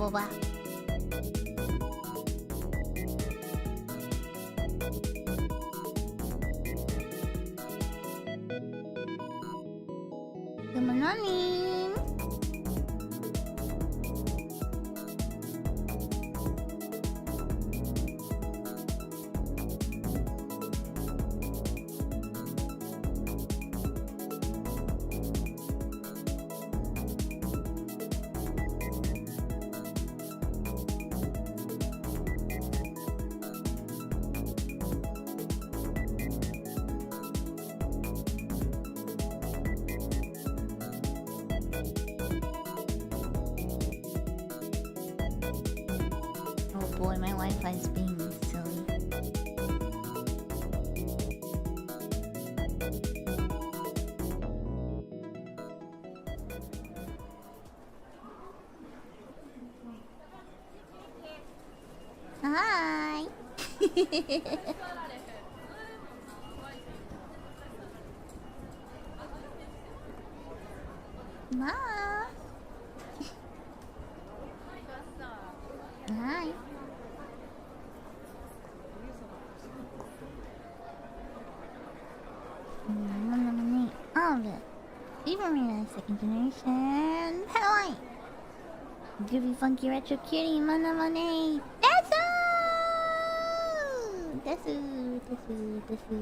Ba. Good morning. Boy, my Wi-Fi's being silly. Hi. Ma. Hi. All of it. Even realize second generation. Hi. Groovy funky retro cutie Monet. Desu.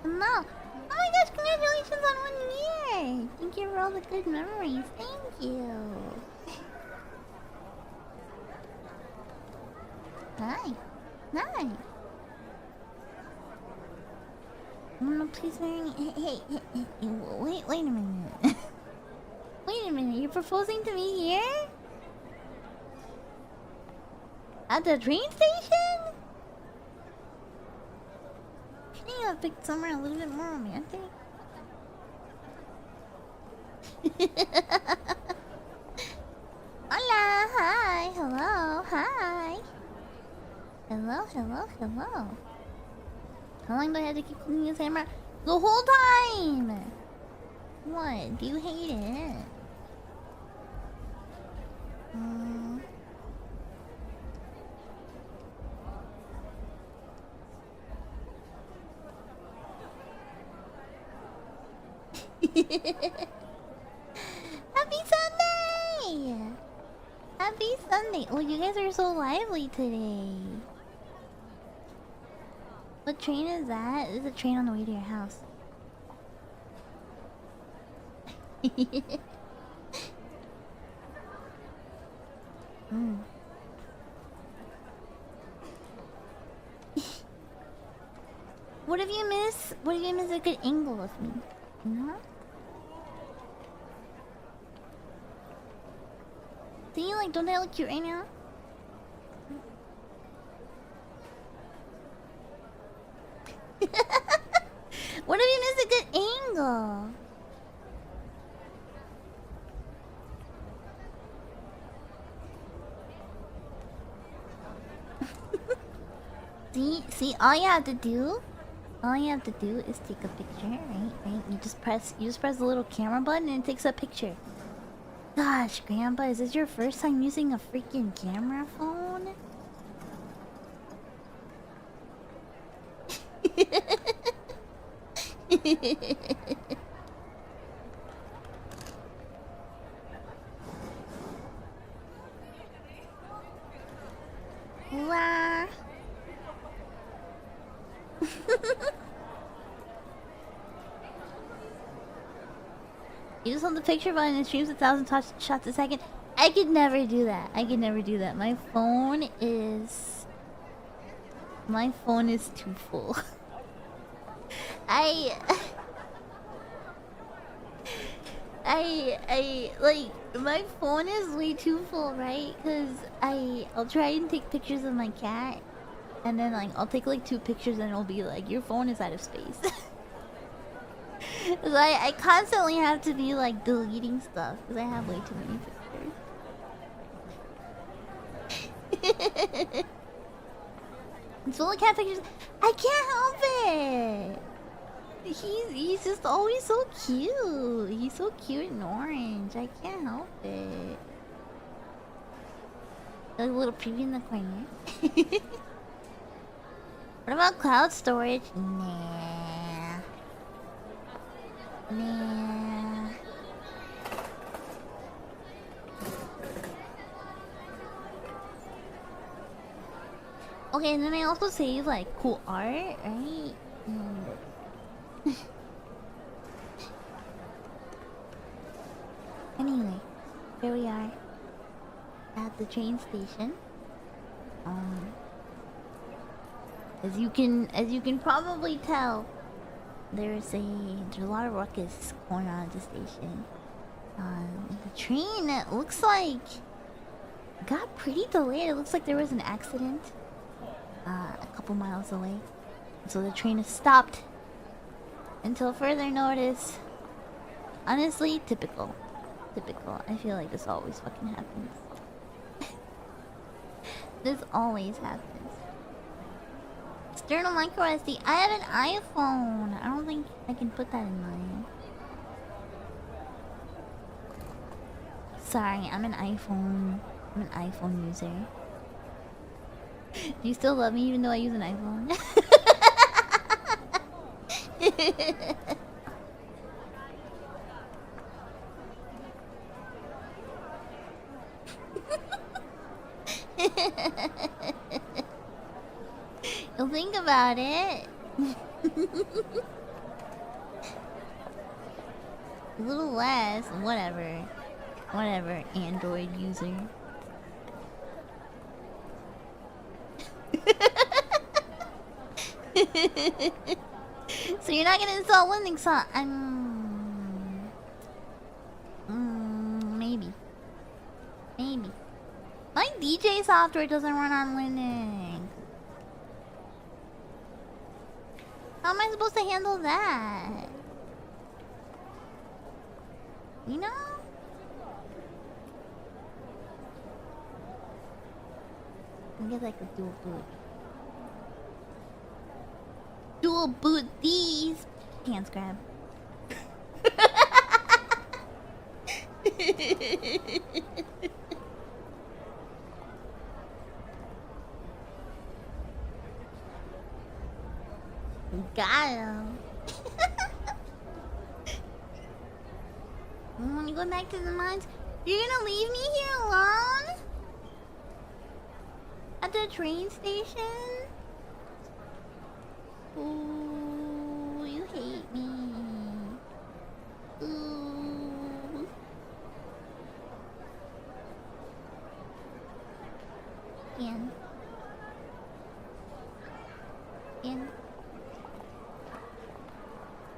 Mom. Oh my gosh, congratulations on 1 year! Thank you for all the good memories. Thank you. Hi. No, please marry me. Hey, wait a minute. Wait a minute, you're proposing to me here? At the train station? Couldn't you have picked somewhere a little bit more romantic? Hola, hi, hello, hi. Hello. How long do I have to keep cleaning this hammer? The whole time! What? Do you hate it? Mm. Happy Sunday! Happy Sunday! Oh, you guys are so lively today. What train is that? It's a train on the way to your house. Mm. What if you miss? What if you miss a good angle of me? You know? See, like, don't I look cute right now? What if you miss a good angle? See, all you have to do is take a picture, right? You just press the little camera button and it takes a picture. Gosh, Grandpa, is this your first time using a freaking camera phone? Wow. You just hold the picture button and it streams 1,000 shots a second. I could never do that. My phone is too full. Like, my phone is way too full, right? Because I'll try and take pictures of my cat, and then like I'll take like 2 pictures and it'll be like, your phone is out of space. So I constantly have to be like deleting stuff because I have way too many pictures. It's full of cat pictures. I can't help it. He's just always so cute. He's so cute and orange. I can't help it. A little preview in the corner. What about cloud storage? Nah. Okay, and then I also save like cool art, right? Anyway, here we are at the train station. As you can probably tell, there's a lot of ruckus going on at the station. The train, it looks like, got pretty delayed. It looks like there was an accident a couple miles away, so the train is stopped until further notice. Honestly, typical. I feel like this always fucking happens. This always happens. External micro SD. I have an iPhone. I don't think I can put that in mine. Sorry, I'm an iPhone user. Do you still love me even though I use an iPhone? You'll think about it. A little less, whatever, Android user. So you're not gonna install Linux, huh? Maybe. My DJ software doesn't run on Linux. How am I supposed to handle that? You know? I guess I could dual boot. Dual boot these. Hands grab. Got him. When you go back to the mines, you're gonna leave me here alone? At the train station? Ooh, you hate me. Ooh. Ian. Ian.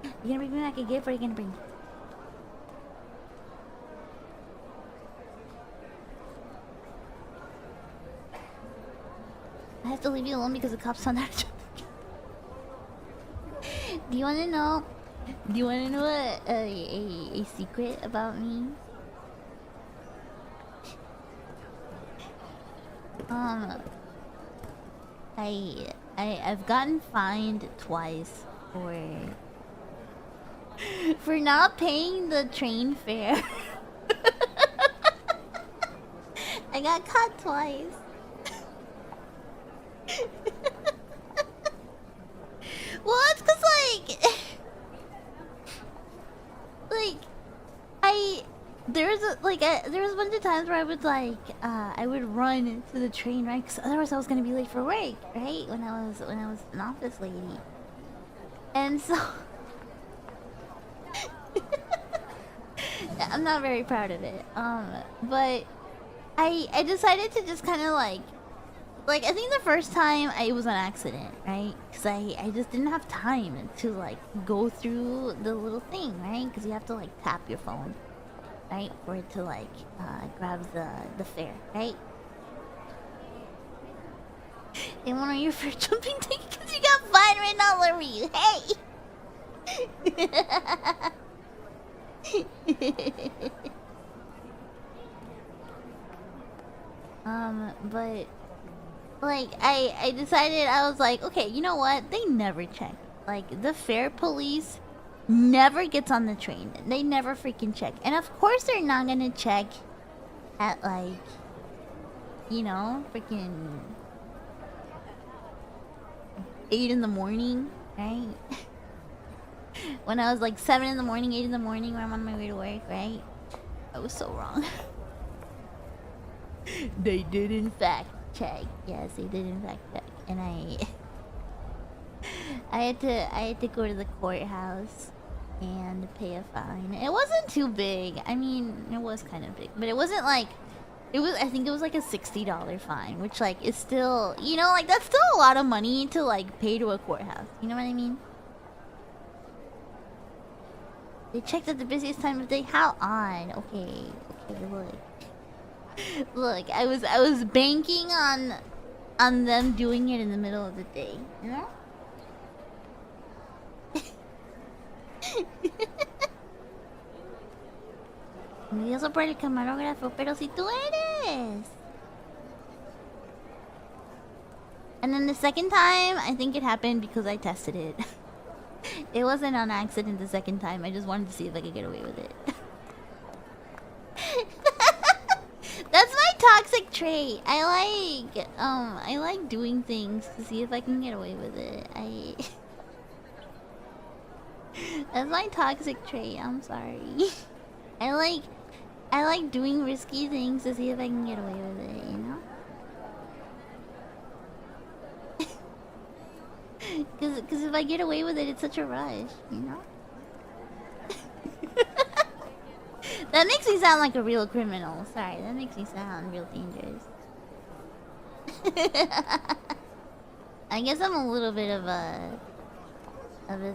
You gonna bring me back a gift or are you gonna bring? I have to leave you alone because the cops found out. Do you wanna know? Do you wanna know a secret about me? I've gotten fined twice for not paying the train fare. I got caught twice. Well, it's cause there was a bunch of times where I would I would run to the train, right? Cause otherwise I was gonna be late for work, right? When I was an office lady, and so I'm not very proud of it. But I decided to just kind of I think the first time it was an accident, right? Because I just didn't have time to go through the little thing, right? Because you have to tap your phone, right, for it to grab the fare, right? They want on your fare jumping ticket because you got fine written all over you. Hey. But. I decided, I was like, okay, you know what? They never check. The fare police never gets on the train. They never freaking check. And of course they're not gonna check at, freaking 8 in the morning, right? When I was 7 in the morning, 8 in the morning when I'm on my way to work, right? I was so wrong. They did in fact check. Yes, they did in fact check. And I had to go to the courthouse and pay a fine. It wasn't too big. I mean, it was kind of big, but it wasn't I think it was a $60 fine, which is still, that's still a lot of money to pay to a courthouse. You know what I mean? They checked at the busiest time of day. How odd. Okay, look. Look, I was banking on them doing it in the middle of the day, you know? Envidioso por el camarógrafo, pero si tú eres. And then the second time, I think it happened because I tested it. It wasn't on accident the second time. I just wanted to see if I could get away with it. That's my toxic trait. I like doing things to see if I can get away with it. That's my toxic trait. I'm sorry. I like doing risky things to see if I can get away with it, you know? Cause if I get away with it, it's such a rush, you know? That makes me sound like a real criminal. Sorry, that makes me sound real dangerous. I guess I'm a little bit of a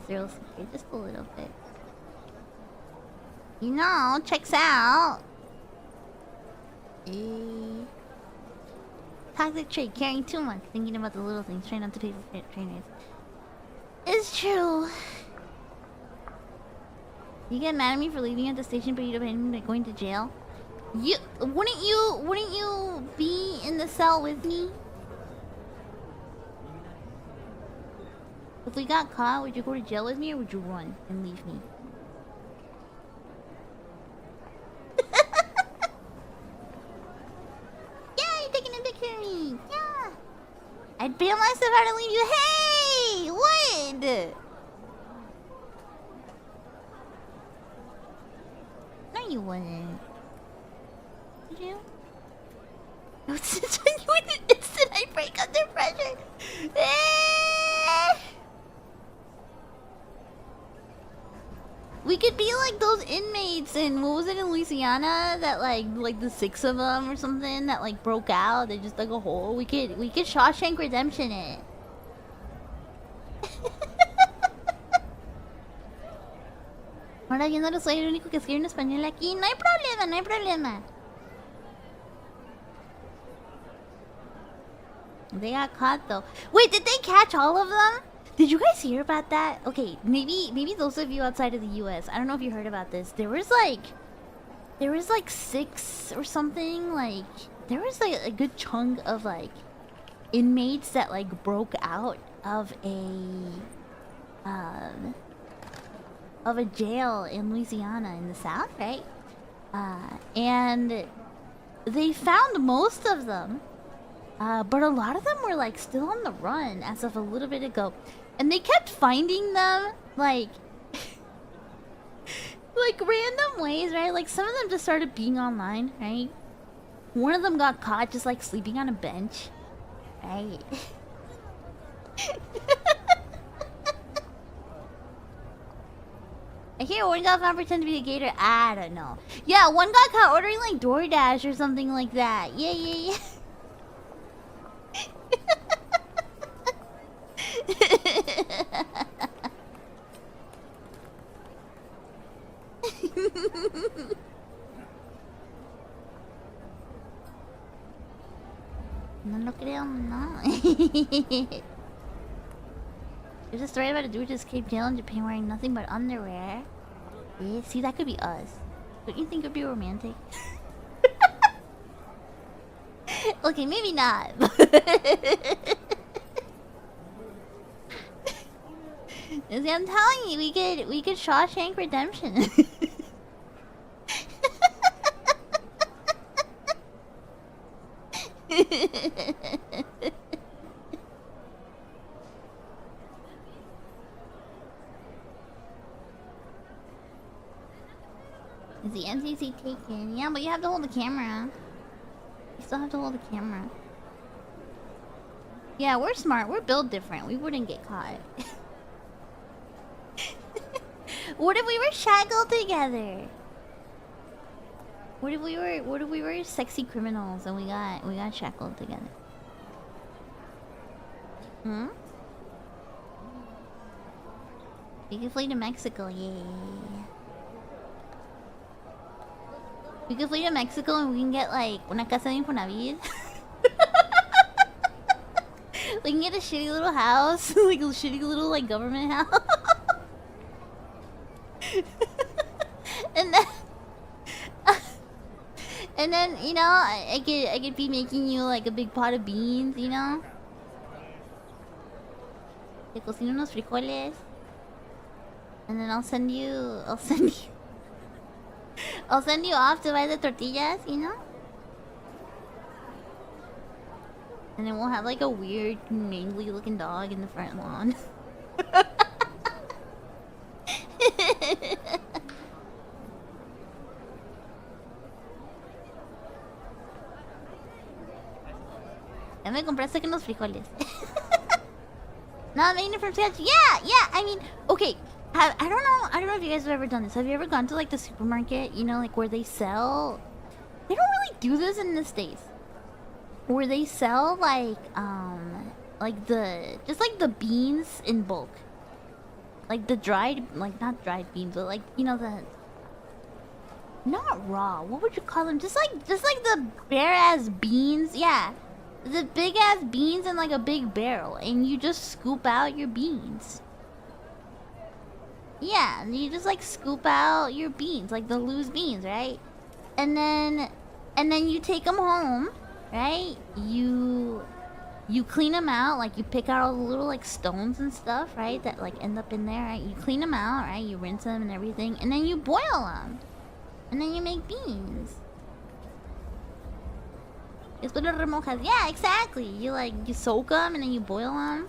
thrill seeker, just a little bit. You know, checks out. Toxic trait, caring too much, thinking about the little things, trying not to pay for trainers. It's true. You get mad at me for leaving at the station, but you don't pay me by going to jail. Wouldn't you be in the cell with me? If we got caught, would you go to jail with me or would you run and leave me? Yeah, you're taking a picture of me. Yeah. I'd bail myself out and leave you. Hey! What? would! No, you wouldn't. Would you? You would instant I break under pressure. We could be like those inmates in, what was it, in Louisiana, that like the 6 of them or something that like broke out. They just dug a hole. We could Shawshank Redemption it. Ahora yo no soy el único que escribe en español aquí. No hay problema, no hay problema. They got caught though. Wait, did they catch all of them? Did you guys hear about that? Okay, maybe those of you outside of the US, I don't know if you heard about this. There was like 6 or something. Like there was like a good chunk of like inmates that like broke out of a jail in Louisiana in the South, right? And they found most of them. But a lot of them were like still on the run as of a little bit ago. And they kept finding them like like random ways, right? Like some of them just started being online, right? One of them got caught just like sleeping on a bench, right? I hear one got found pretend to be a gator. I don't know. Yeah, one got caught ordering like DoorDash or something like that. Yeah. No lo creo, no. There's a story about a dude who escaped jail in Japan wearing nothing but underwear. Yeah, see, that could be us. Don't you think it would be romantic? Okay, maybe not. See, I'm telling you, we could Shawshank Redemption. Is the MCC taken? Yeah, but you have to hold the camera. You still have to hold the camera. Yeah, we're smart. We're built different. We wouldn't get caught. What if we were shackled together? What if we were sexy criminals and we got shackled together? Hmm? We could flee to Mexico, yeah. We could flee to Mexico and we can get like una casa de Infonavit. We can get a shitty little house, like a shitty little like government house. and then you know I could be making you like a big pot of beans, you know. Te cocino unos frijoles, and then I'll send you off to buy the tortillas, you know. And then we'll have like a weird, mangly looking dog in the front lawn. Ya me compraste unos frijoles. Not making it from scratch. Yeah. I mean, okay. I don't know if you guys have ever done this. Have you ever gone to like the supermarket? You know, like where they sell. They don't really do this in the States. Where they sell like the beans in bulk. Like the dried, like not dried beans, but like, you know, the not raw. What would you call them? Just like the bare ass beans. Yeah. The big ass beans in like a big barrel, and you just scoop out your beans. Yeah, you just like scoop out your beans, like the loose beans, right? And then you take them home, right? You clean them out, like you pick out all the little like stones and stuff, right? That like end up in there, right? You clean them out, right? You rinse them and everything, and then you boil them, and then you make beans. Después lo remojas. Yeah, exactly. You soak them and then you boil them.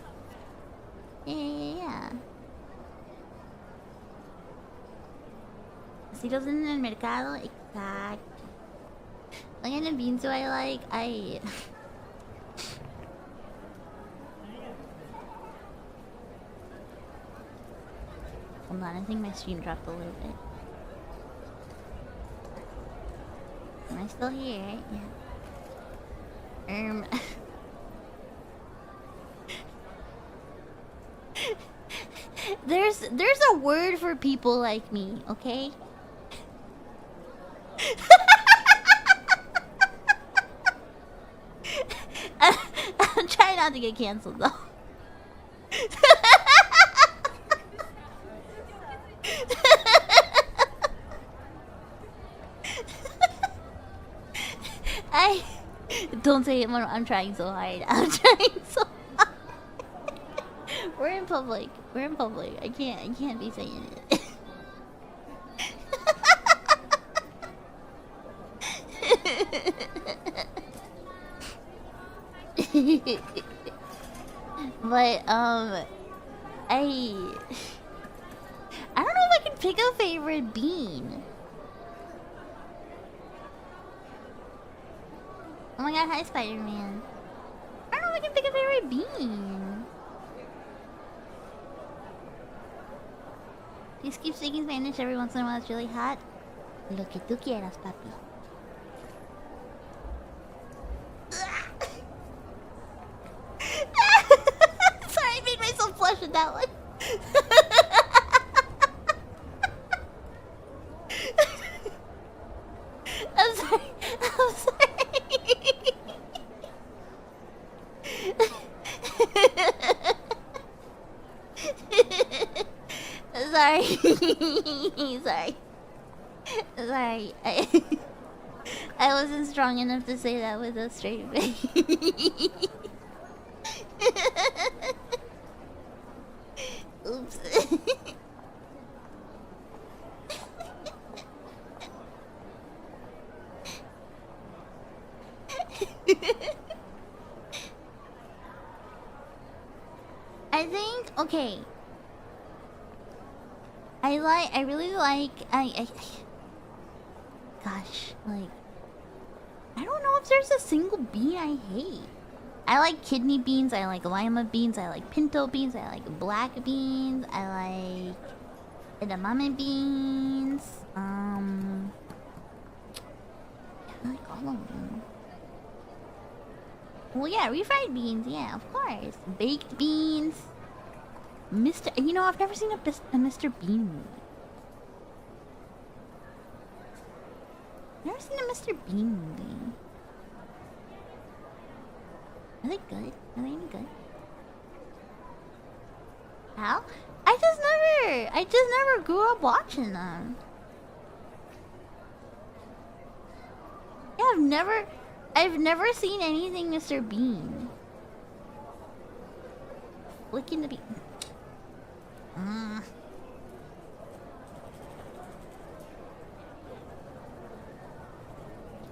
Yeah. Asitos en el mercado, exacto. What kind of beans do I like? Hold on, I think my stream dropped a little bit. Am I still here, right? Yeah. There's a word for people like me, okay? I'm trying not to get canceled though. I don't say it. I'm trying so hard. I'm trying so hard. We're in public. We're in public. I can't be saying it. But I don't know if I can pick a favorite bean. Oh my god, hi Spider-Man. I don't know if I can pick a favorite bean. Please keep speaking Spanish every once in a while, it's really hot. Lo que tú quieras, papi. Sorry, I made myself blush with that one. I'm sorry. I'm sorry. Sorry. Sorry. I wasn't strong enough to say that with a straight face. Oops. I think, okay. I really like, gosh, like, I don't know if there's a single bean I hate. I like kidney beans, I like lima beans, I like pinto beans, I like black beans, I like edamame beans, I like all of them. Well, yeah, refried beans, yeah, of course. Baked beans. You know, I've never seen a Mr. Bean movie. Never seen a Mr. Bean movie. Are they good? Are they any good? How? I just never grew up watching them. Yeah, I've never seen anything Mr. Bean. Licking the bean.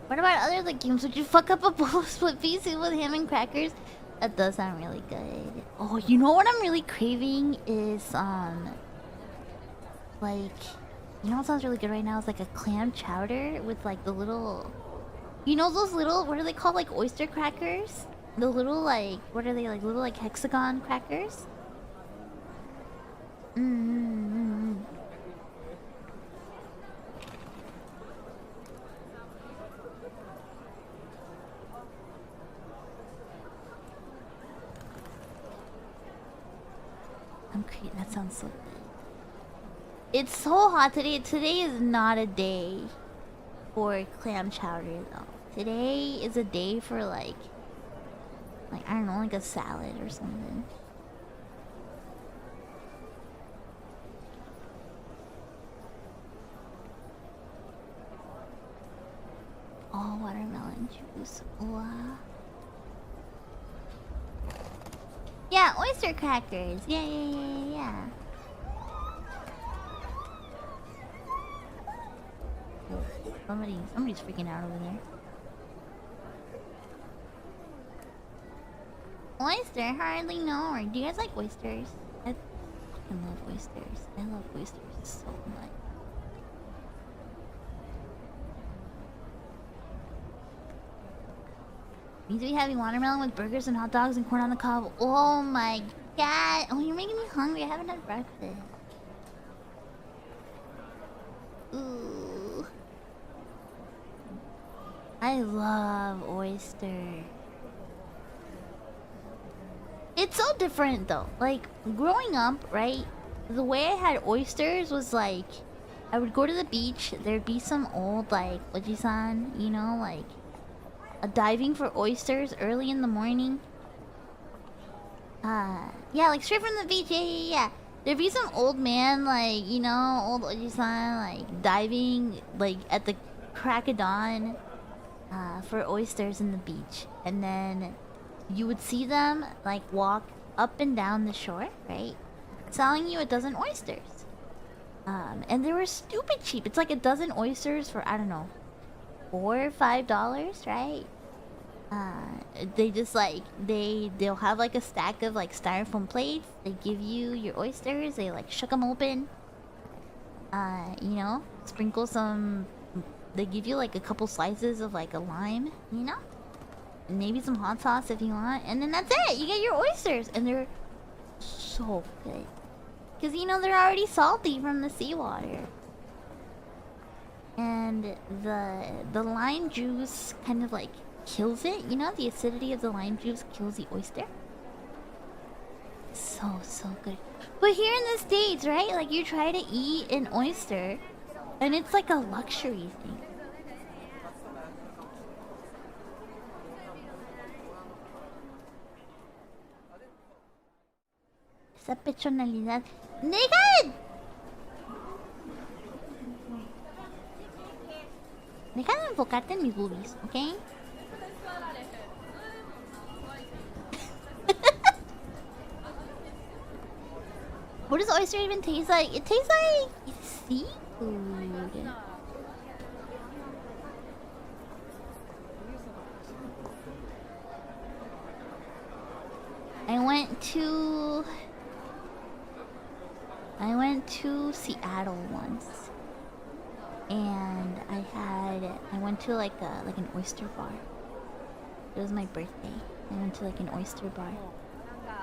What about other like games? Would you fuck up a bowl of split pea soup with ham and crackers? That does sound really good. Oh, you know what I'm really craving is like, you know what sounds really good right now is like a clam chowder with like the little, you know those little, what are they called, like oyster crackers? The little like, what are they, like little like hexagon crackers? I'm crazy. That sounds so good. It's so hot today. Today is not a day for clam chowder though. Today is a day for like I don't know, like a salad or something. Oh, watermelon juice. Wow. Yeah, oyster crackers. Yeah. Somebody's freaking out over there. Oyster? Hardly know. Or do you guys like oysters? fucking love oysters. I love oysters so much. Means we having watermelon with burgers and hot dogs and corn on the cob. Oh my god. Oh, you're making me hungry. I haven't had breakfast. Ooh. I love oyster. It's so different though. Like, growing up, right? The way I had oysters was like, I would go to the beach, there'd be some old, like, oji-san, you know, like, diving for oysters early in the morning. Yeah, like, straight from the beach, yeah. There'd be some old man, like, you know, old oji-san, like, diving, like, at the crack of dawn, for oysters in the beach. And then you would see them, like, walk up and down the shore, right? Selling you a dozen oysters. And they were stupid cheap. It's like a dozen oysters for, I don't know, $4 or $5, right? They just like, they'll have like a stack of like styrofoam plates. They give you your oysters. They like shook them open. You know, sprinkle some, they give you like a couple slices of like a lime, you know? Maybe some hot sauce if you want, and then that's it. You get your oysters, and they're so good. Cause you know they're already salty from the seawater, and the lime juice kind of like kills it. You know, the acidity of the lime juice kills the oyster. So good. But here in the States, right? Like you try to eat an oyster, and it's like a luxury thing. Esa personalidad. ¡Deja! Deja de enfocarte en mis boobies, ¿ok? What does oyster even taste like? It tastes like seafood. I went to Seattle once, and I went to like an oyster bar. It was my birthday. I went to like an oyster bar.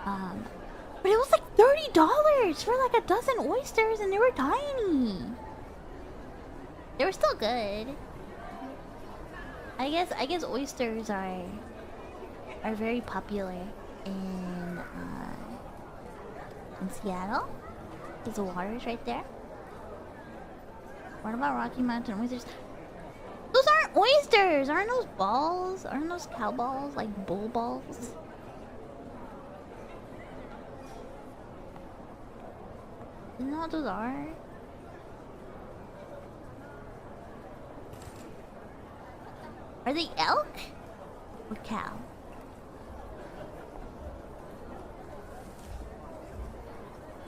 But it was like $30 for like a dozen oysters, and they were tiny. They were still good. I guess oysters are very popular in Seattle. Because the water's right there. What about Rocky Mountain oysters? Those aren't oysters! Aren't those balls? Aren't those cow balls? Like bull balls? Isn't that what those are? Are they elk? Or cow?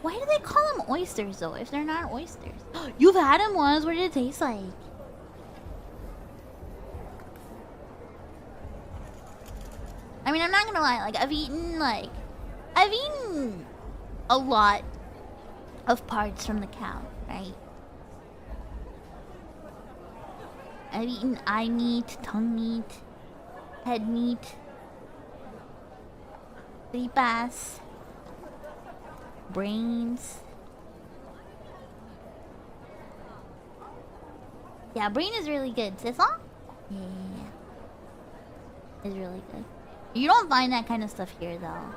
Why do they call them oysters though, if they're not oysters? You've had them once, what did it taste like? I mean, I'm not gonna lie, like, I've eaten a lot of parts from the cow, right? I've eaten eye meat, tongue meat, head meat, tripas, brains. Yeah, brain is really good. Sisal? Yeah. It's really good. You don't find that kind of stuff here, though.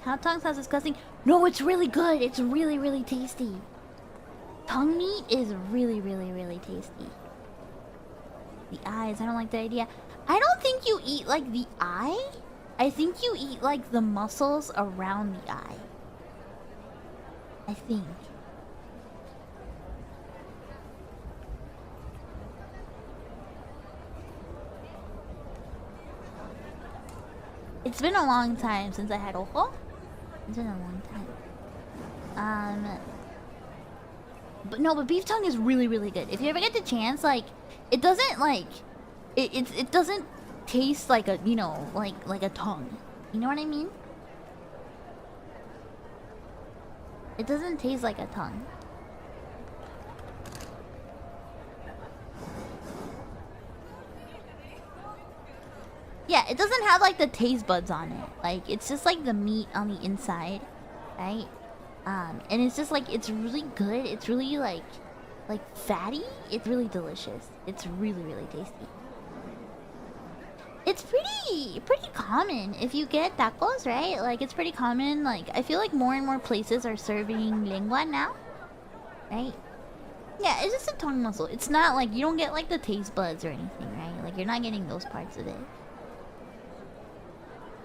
Cow tongue sounds disgusting. No, it's really good. It's really, really tasty. Tongue meat is really, really, really tasty. The eyes, I don't like the idea. I don't think you eat like the eye. I think you eat like the muscles around the eye. I think. It's been a long time since I had ojo. It's been a long time. But beef tongue is really, really good. If you ever get the chance, like, it doesn't like, it doesn't taste like a, you know, like a tongue. You know what I mean? It doesn't taste like a tongue. Yeah, it doesn't have like the taste buds on it. Like it's just like the meat on the inside, right? And it's just like it's really good. It's really like fatty. It's really delicious. It's really really tasty. It's pretty common if you get tacos, right? Like it's pretty common. Like I feel like more and more places are serving lengua now, right? Yeah, it's just a tongue muscle. It's not like you don't get like the taste buds or anything, right? Like you're not getting those parts of it.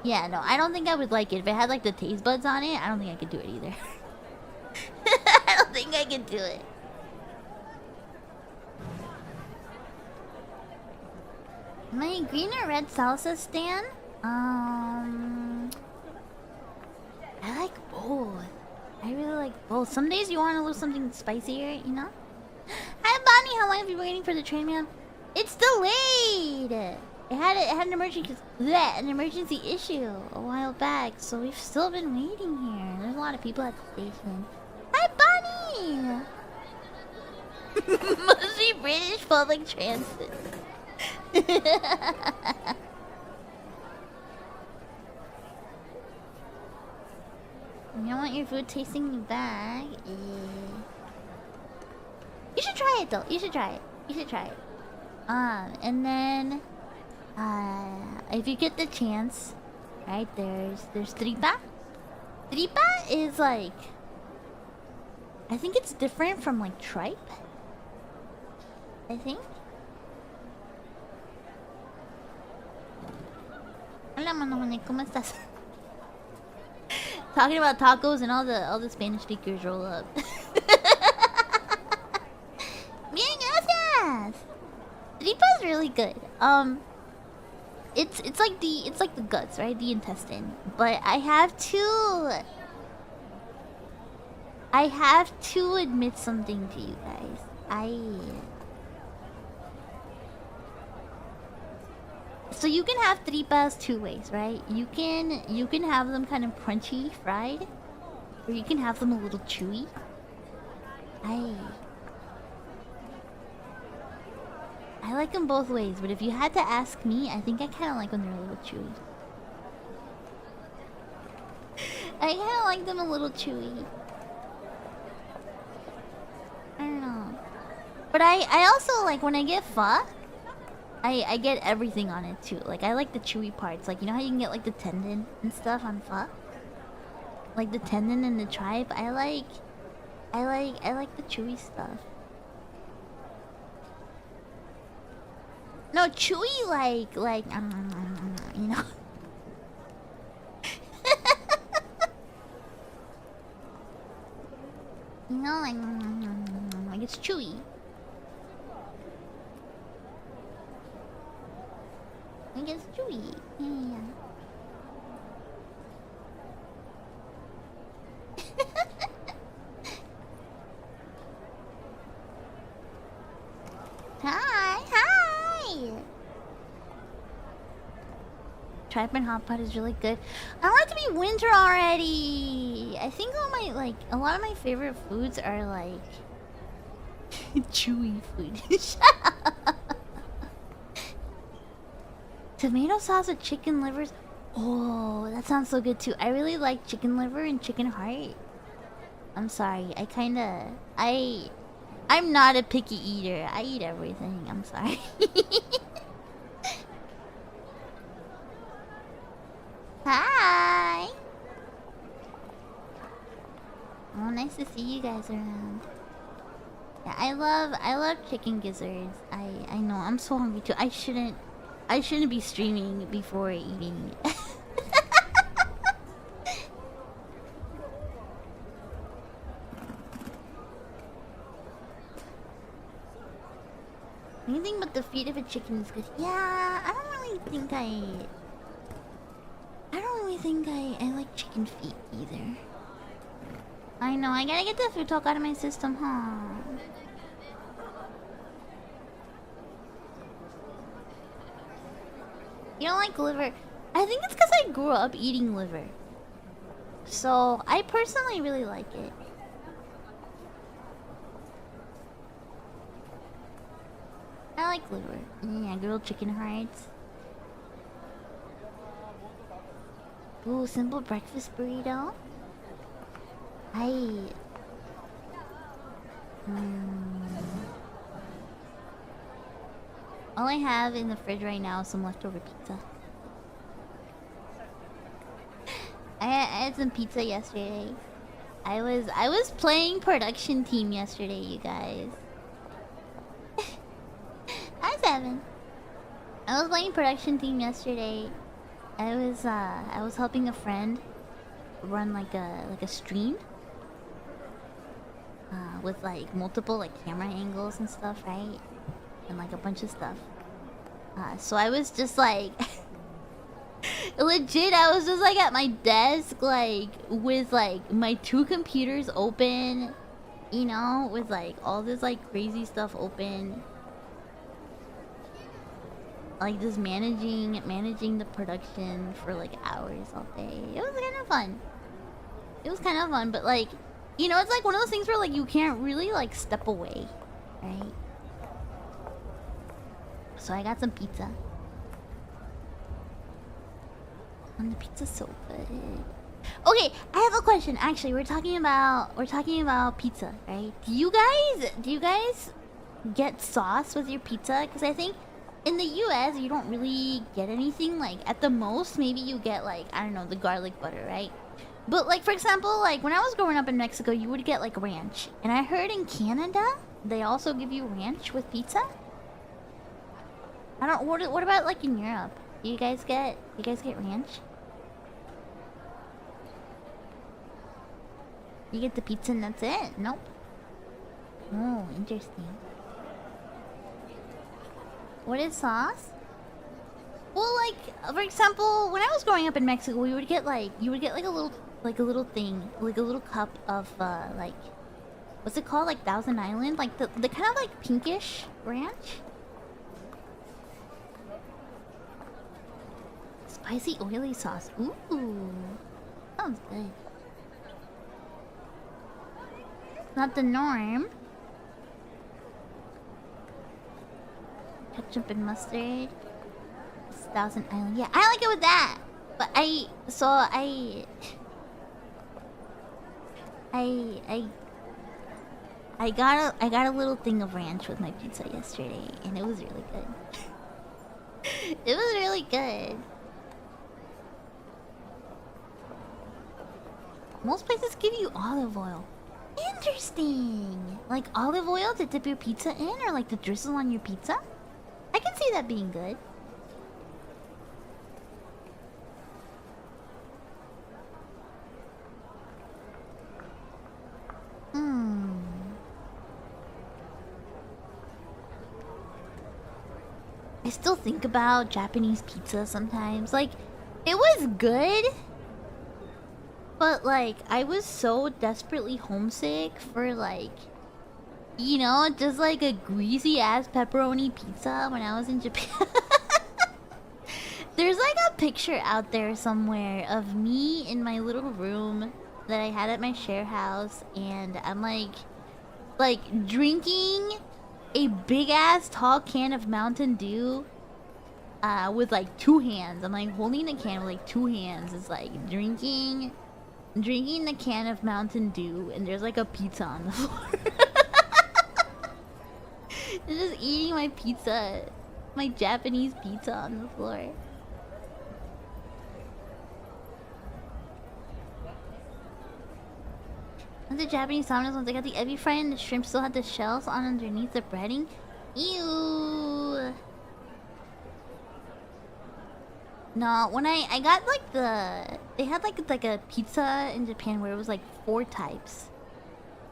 Yeah, no, I don't think I would like it if it had like the taste buds on it. I don't think I could do it either. I don't think I could do it. My green or red salsa stand? I like both. I really like both. Some days you want a little something spicier, you know? Hi Bonnie, how long have you been waiting for the train, man? It's delayed! It had an emergency issue a while back, so we've still been waiting here. There's a lot of people at the station. Hi Bonnie! Must be British public transit. You don't want your food tasting you back? You should try it though. You should try it. You should try it. And then if you get the chance, right, there's tripa. Tripa is like, I think it's different from like tripe. I think. Hola, Monet, ¿cómo estás? Talking about tacos and all the Spanish speakers roll up. Bien, gracias. Tripa is really good. It's like the guts, right? The intestine. But I have to admit something to you guys. So you can have tripas two ways, right? You can have them kind of crunchy fried, or you can have them a little chewy. I like them both ways, but if you had to ask me, I think I kind of like when they're a little chewy. I kind of like them a little chewy. I don't know. But I also like when I get pho, I get everything on it too. Like I like the chewy parts. Like you know how you can get like the tendon and stuff on pho? Like the tendon and the tripe. I like the chewy stuff. No, chewy like you know. You know, like it's chewy. Like it's chewy. Yeah. Hi. Tripe and hot pot is really good. I want it to be winter already. I think a lot of my favorite foods are like chewy food. Tomato sauce with chicken livers. Oh, that sounds so good too. I really like chicken liver and chicken heart. I'm sorry. I'm not a picky eater. I eat everything. I'm sorry. Hi. Oh, nice to see you guys around. Yeah, I love chicken gizzards. I know. I'm so hungry too. I shouldn't be streaming before eating. Anything but the feet of a chicken is good. Yeah, I don't really think I like chicken feet either. I know, I gotta get the food talk out of my system, huh? You don't like liver? I think it's because I grew up eating liver. So, I personally really like it. I like liver. Yeah, grilled chicken hearts. Ooh, simple breakfast burrito. All I have in the fridge right now is some leftover pizza. I had some pizza yesterday. I was playing production team yesterday, you guys. Hi, Seven. I was playing production team yesterday. I was helping a friend run like a stream. With like multiple like camera angles and stuff, right? And like a bunch of stuff. So I was just like legit, I was just like at my desk, like with like my 2 computers open, you know, with like all this like crazy stuff open. Like just managing the production for like hours all day. It was kind of fun. It was kind of fun, but like, you know, it's like one of those things where like you can't really like step away, right? So I got some pizza. And the pizza's so good. Okay, I have a question. Actually, we're talking about pizza, right? Do you guys get sauce with your pizza? Because I think in the US you don't really get anything. Like at the most, maybe you get like, I don't know, the garlic butter, right? But like for example, like when I was growing up in Mexico, you would get like ranch. And I heard in Canada they also give you ranch with pizza. I don't. What about like in Europe? Do you guys get ranch? You get the pizza and that's it? Nope. Oh, interesting. What is sauce? Well, like for example, when I was growing up in Mexico, you would get like a little thing, like a little cup of like, what's it called? Like Thousand Island, like the kind of like pinkish ranch. Spicy oily sauce. Ooh, sounds good. Not the norm. Ketchup and mustard. It's Thousand Island. Yeah, I like it with that. But I got a little thing of ranch with my pizza yesterday, and it was really good. It was really good. Most places give you olive oil. Interesting. Like olive oil to dip your pizza in, or like to drizzle on your pizza? I can see that being good. I still think about Japanese pizza sometimes. Like, it was good, but like I was so desperately homesick for like, you know, just like a greasy ass pepperoni pizza when I was in Japan. There's like a picture out there somewhere of me in my little room that I had at my share house, and I'm like drinking a big ass tall can of Mountain Dew with like 2 hands. I'm like holding the can with like 2 hands. It's like drinking the can of Mountain Dew, and there's like a pizza on the floor. And just eating my pizza, my Japanese pizza on the floor. The Japanese salmon ones, they got the ebi fry and the shrimp still had the shells on underneath the breading. Ew. No, when I got like they had like a pizza in Japan where it was like 4 types.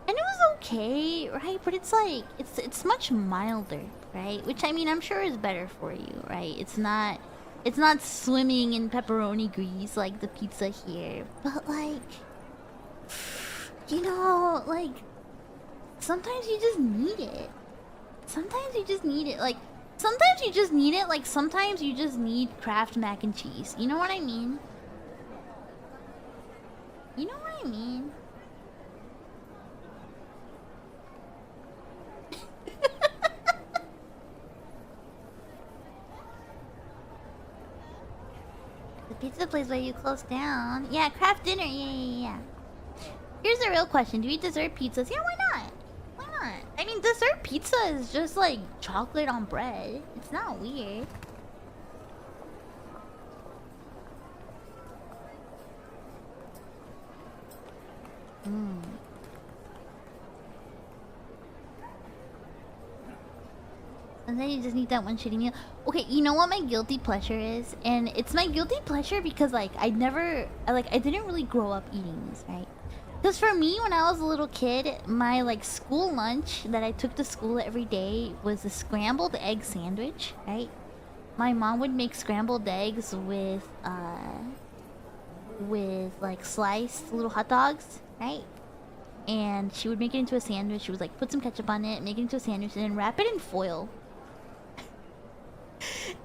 And it was okay, right? But it's like it's much milder, right? Which I mean I'm sure is better for you, right? It's not swimming in pepperoni grease like the pizza here. But like, you know, like sometimes you just need it. Sometimes you just need it. Like sometimes you just need it. Like sometimes you just need Kraft mac and cheese. You know what I mean? You know what I mean? The pizza place where you closed down. Yeah, Kraft dinner. Yeah. Here's the real question: do you eat dessert pizzas? Yeah, why not? Why not? I mean, dessert pizza is just like chocolate on bread. It's not weird. And then you just need that one shitty meal. Okay, you know what my guilty pleasure is? And it's my guilty pleasure because like I didn't really grow up eating this, right? Because for me, when I was a little kid, my like school lunch that I took to school every day was a scrambled egg sandwich, right? My mom would make scrambled eggs with like sliced little hot dogs, right? And she would make it into a sandwich. She would like put some ketchup on it, make it into a sandwich, and then wrap it in foil.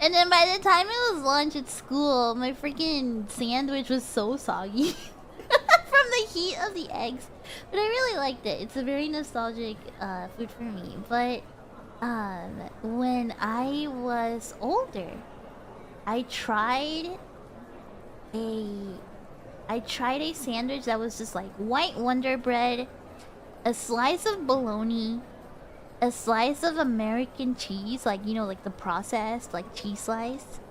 And then by the time it was lunch at school, my freaking sandwich was so soggy from the heat of the eggs. But I really liked it. It's a very nostalgic food for me. But when I was older, I tried a sandwich that was just like white Wonder Bread, a slice of bologna, a slice of American cheese, like, you know, like the processed, like, cheese slice,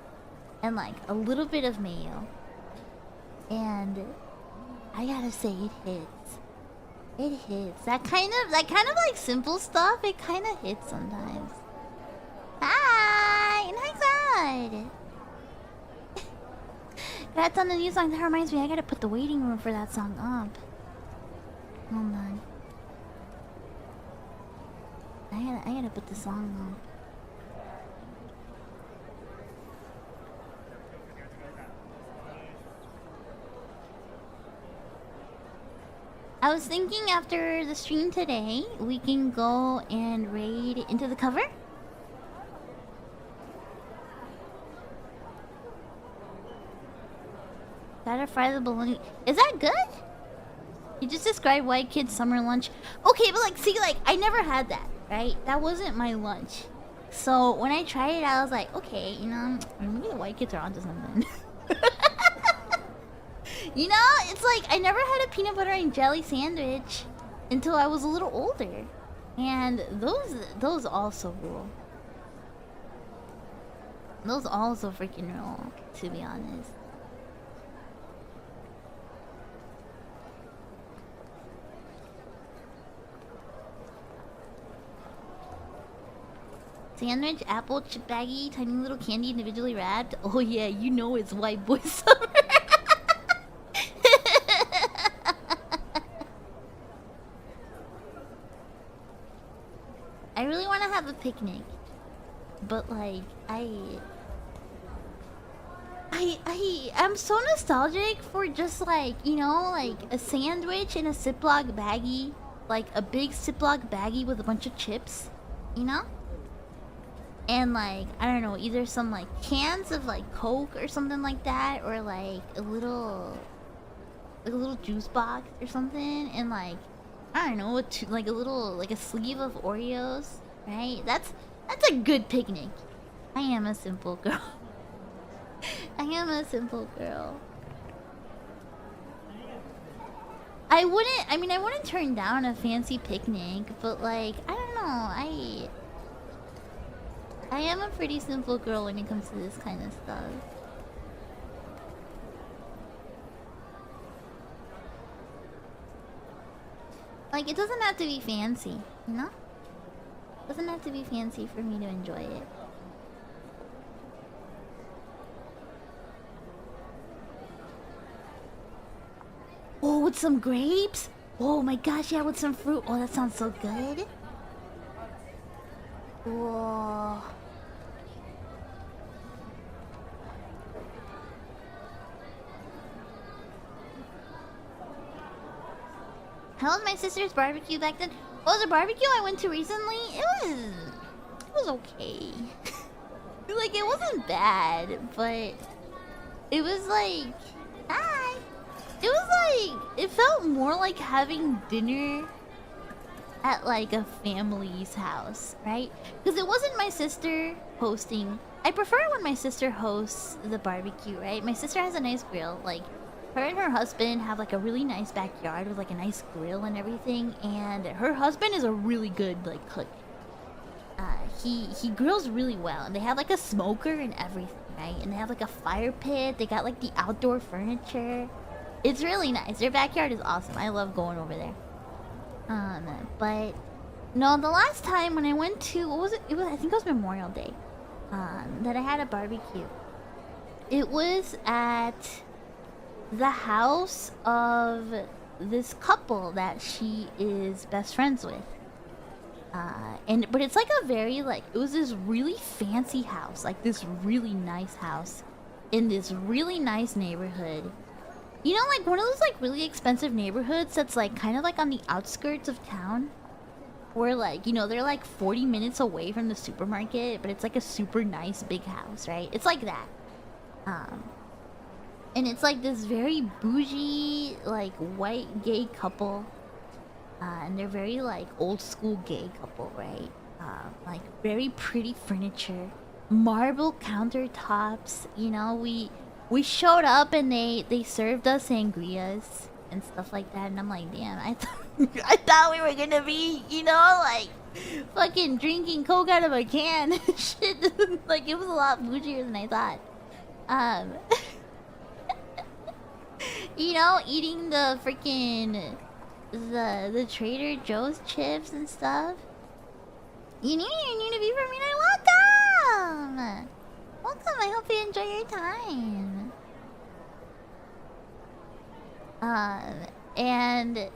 and like a little bit of mayo. And I gotta say, it hits. It hits. That kind of like simple stuff, it kind of hits sometimes. Hi! Nice side! That's on the new song. That reminds me, I gotta put the waiting room for that song up. Hold on. I gotta put the song on. I was thinking after the stream today, we can go and raid Into the Cover. Gotta fry the bologna. Is that good? You just described white kid's summer lunch. Okay, but like, see, like, I never had that, right? That wasn't my lunch. So when I tried it, I was like, okay, you know, maybe the white kids are onto something. You know, it's like I never had a peanut butter and jelly sandwich until I was a little older, and those also rule. Those also freaking rule, to be honest. Sandwich, apple, chip baggie, tiny little candy individually wrapped. Oh yeah, you know it's white boy summer. I really want to have a picnic, but like I'm so nostalgic for just like, you know, like a sandwich in a Ziploc baggie, like a big Ziploc baggie with a bunch of chips, you know? And like, I don't know, either some like cans of like Coke or something like that, or like a little juice box or something, and like, I don't know, like a little, like a sleeve of Oreos, right? That's a good picnic. I am a simple girl. I am a simple girl. I wouldn't turn down a fancy picnic, but like, I don't know, I am a pretty simple girl when it comes to this kind of stuff. Like, it doesn't have to be fancy, you know? It doesn't have to be fancy for me to enjoy it. Oh, with some grapes? Oh my gosh, yeah, with some fruit. Oh, that sounds so good. Whoa. How was my sister's barbecue back then? Oh, the barbecue I went to recently, it was okay. Like, it wasn't bad, but it was like, hi. It was like, it felt more like having dinner at like a family's house, right? Because it wasn't my sister hosting. I prefer when my sister hosts the barbecue, right? My sister has a nice grill. Like, her and her husband have like a really nice backyard with like a nice grill and everything. And her husband is a really good like cook. He grills really well, and they have like a smoker and everything, right? And they have like a fire pit. They got like the outdoor furniture. It's really nice. Their backyard is awesome. I love going over there. But no, the last time when I went to, what was it? It was, I think it was Memorial Day. That I had a barbecue. It was at the house of this couple that she is best friends with. But it's like a very like, it was this really fancy house, like this really nice house in this really nice neighborhood. You know, like one of those like really expensive neighborhoods that's like kind of like on the outskirts of town, where like, you know, they're like 40 minutes away from the supermarket, but it's like a super nice big house, right? It's like that. And it's like this very bougie, like white gay couple. And they're very like old school gay couple, right? Like very pretty furniture, marble countertops. You know, we showed up and they served us sangrias and stuff like that, and I'm like, damn, I thought we were gonna be, you know, like fucking drinking Coke out of a can. Shit, like it was a lot bougier than I thought. You know, eating the freaking the Trader Joe's chips and stuff. You need to be for me. Welcome. Welcome. I hope you enjoy your time. And the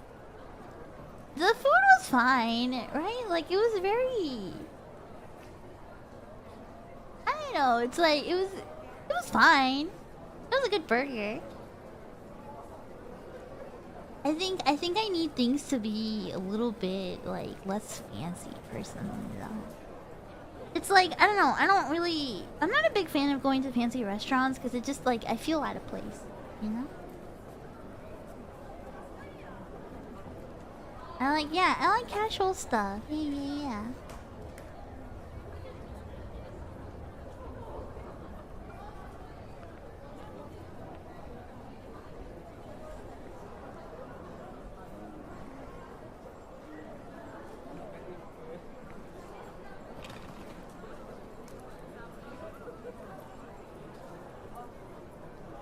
food was fine, right? Like it was very, I don't know. It's like it was fine. It was a good burger. I think I need things to be a little bit like less fancy personally though. It's like, I don't know, I'm not a big fan of going to fancy restaurants because it just like, I feel out of place, you know? I like casual stuff. Yeah.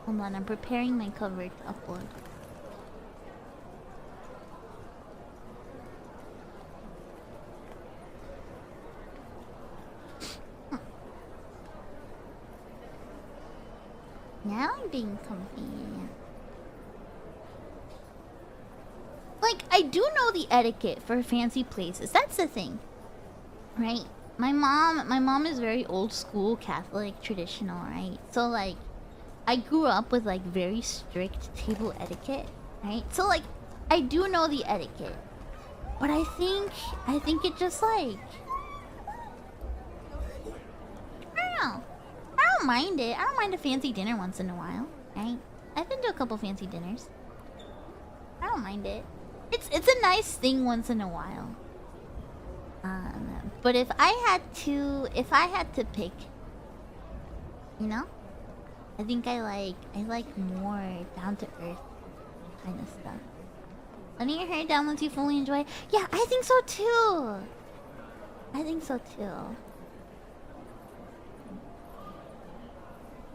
Hold on, I'm preparing my cover to upload. Now I'm being comfy. Like, I do know the etiquette for fancy places. That's the thing, right? My mom is very old school Catholic traditional, right? So like, I grew up with like very strict table etiquette, right? So like, I do know the etiquette, but I think it just like, I don't know. I don't mind it. I don't mind a fancy dinner once in a while, right? I've been to a couple fancy dinners. I don't mind it. It's a nice thing once in a while. But if I had to pick, you know, I think I like more down to earth kind of stuff. Letting your hair down lets you fully enjoy. Yeah, I think so too. I think so too.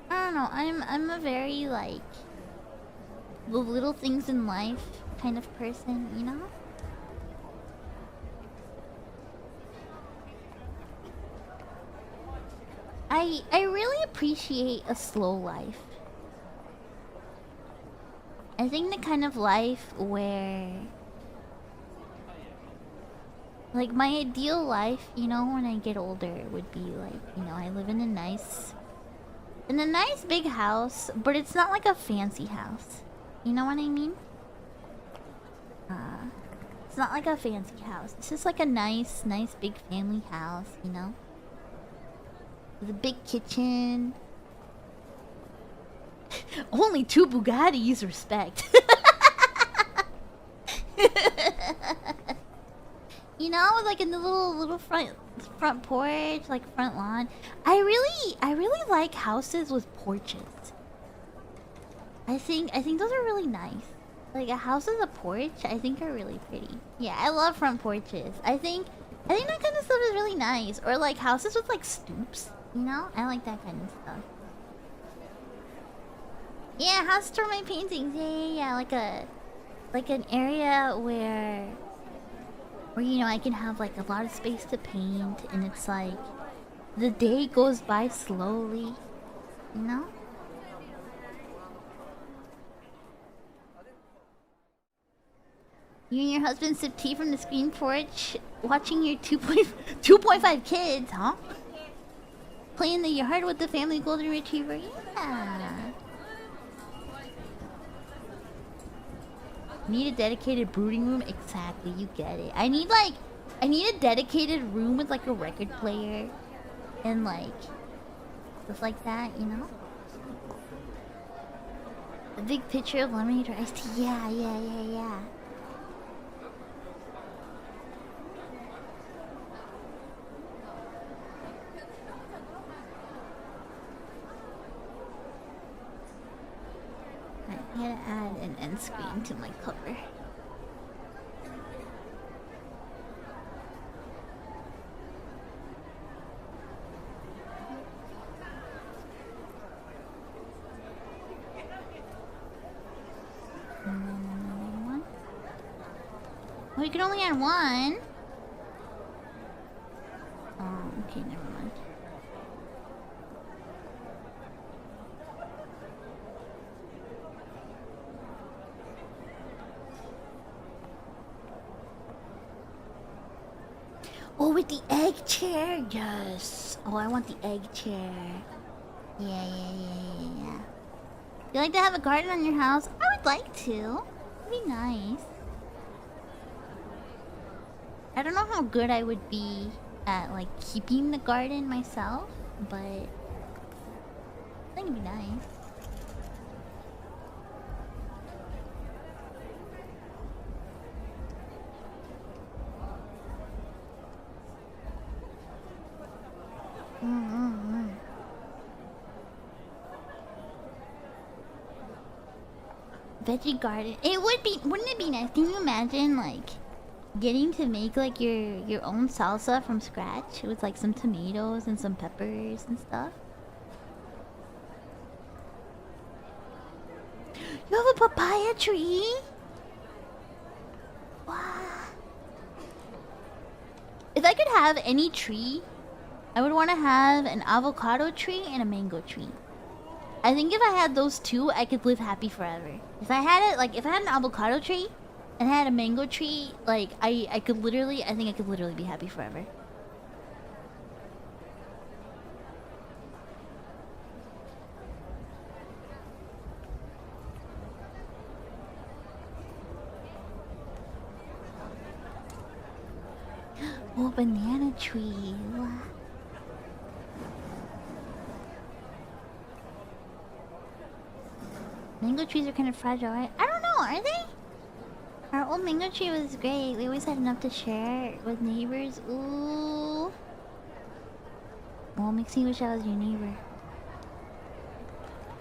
I don't know. I'm a very like the little things in life kind of person, you know? I really appreciate a slow life. I think the kind of life where, like, my ideal life, you know, when I get older would be like, you know, I live in a nice big house, but it's not like a fancy house. You know what I mean? It's not like a fancy house. It's just like a nice big family house, you know? With a big kitchen. Only 2 Bugattis, respect. You know, like in the little front porch, like front lawn. I really like houses with porches. I think those are really nice. Like a house with a porch, I think are really pretty. Yeah, I love front porches. I think that kind of stuff is really nice. Or like houses with like stoops, you know? I like that kind of stuff. Yeah, house store my paintings. Yeah. Like an area where you know I can have like a lot of space to paint, and it's like the day goes by slowly, you know? You and your husband sip tea from the screen porch, watching your 2.5 kids, huh? Play in the yard with the family golden retriever. Yeah. Need a dedicated brooding room? Exactly, you get it. I need a dedicated room with like a record player and like stuff like that, you know? A big picture of lemonade or iced tea. Yeah. I gotta add an end screen to my cover. And then another one. Oh, you can only add one? Oh, okay, never mind. Oh, with the egg chair? Yes. Oh, I want the egg chair. Yeah. You like to have a garden on your house? I would like to. It'd be nice. I don't know how good I would be at, like, keeping the garden myself, but I think it'd be nice. Veggie garden. It would be. Wouldn't it be nice? Can you imagine like getting to make like your own salsa from scratch with like some tomatoes and some peppers and stuff? You have a papaya tree? Wow. If I could have any tree, I would want to have an avocado tree and a mango tree. I think if I had those two, I could live happy forever. If I had it, like, if I had an avocado tree and I had a mango tree, like, I think I could literally be happy forever. Oh, banana tree. Wow. Mango trees are kind of fragile, right? I don't know, are they? Our old mango tree was great. We always had enough to share with neighbors. Ooh. Well, makes me wish I was your neighbor.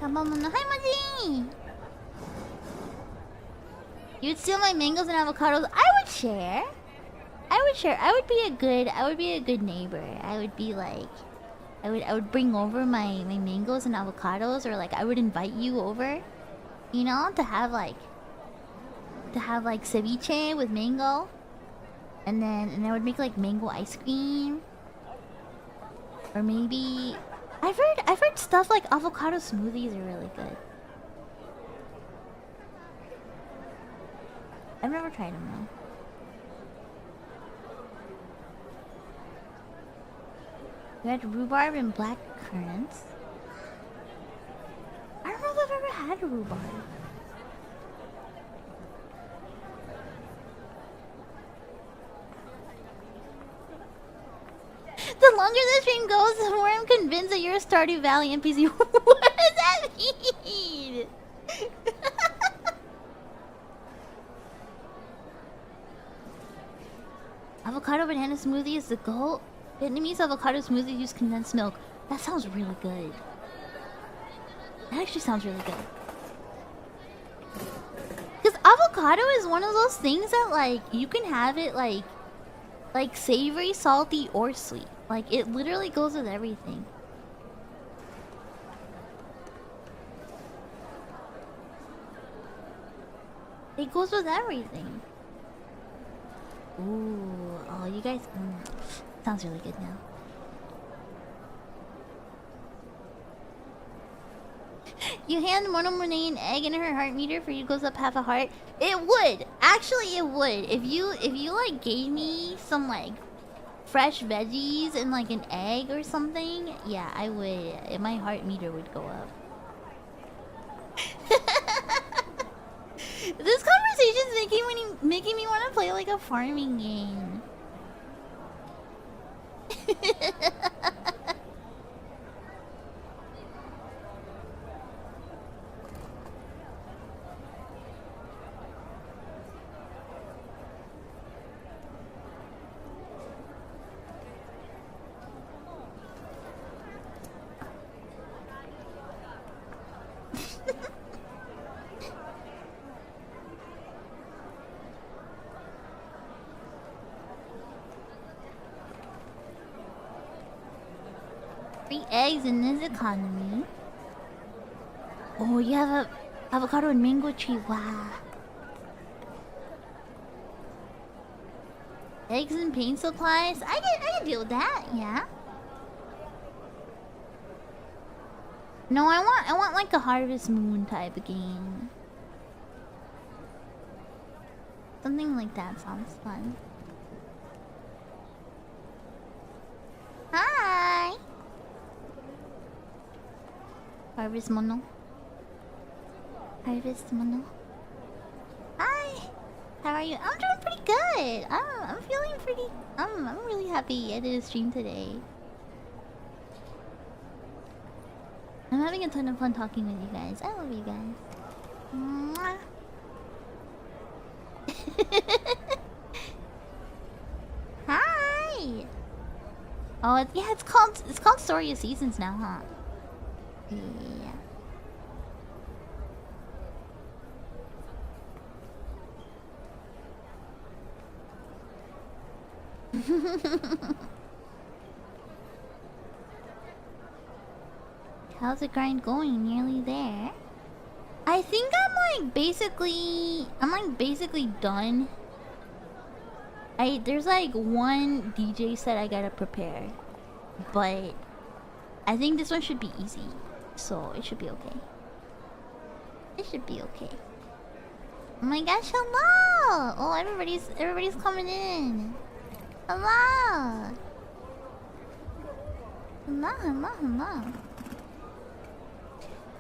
Hi, Maji! You'd steal my mangoes and avocados. I would share. I would be a good neighbor. I would be like, I would bring over my mangoes and avocados, or like I would invite you over. You know, to have like ceviche with mango, and then I would make like mango ice cream, or maybe I've heard stuff like avocado smoothies are really good. I've never tried them though. We had rhubarb and black currants. I don't know if I've ever had a rhubarb. The longer the stream stream goes, the more I'm convinced that you're a Stardew Valley NPC. What does that mean? Avocado banana smoothie is the goat. Vietnamese avocado smoothie use condensed milk. That sounds really good. That actually sounds really good. Because avocado is one of those things that, like, you can have it, like savory, salty, or sweet. Like, it literally goes with everything. It goes with everything. Ooh, oh, you guys... sounds really good now. You hand Monet an egg and her heart meter for you goes up half a heart. It would! Actually, it would. If you like, gave me some, like, fresh veggies and, like, an egg or something, yeah, I would. My heart meter would go up. This conversation's making me want to play, like, a farming game. Eggs in this economy. Oh, you have a avocado and mango tree. Wow. Eggs and paint supplies. I can deal with that. Yeah. No, I want like a Harvest Moon type of game. Something like that sounds fun. Hi. Harvest Mono. Harvest Mono. Hi. How are you? I'm doing pretty good. I'm feeling pretty. I'm really happy I did a stream today. I'm having a ton of fun talking with you guys. I love you guys. Mwah. Hi. Oh, yeah. It's called Story of Seasons now, huh? Yeah. How's the grind going? Nearly there. I think I'm basically done. There's like one DJ set I gotta prepare, but I think this one should be easy. So it should be okay. It should be okay. Oh my gosh, hello! Oh, everybody's coming in. Hello! Hello.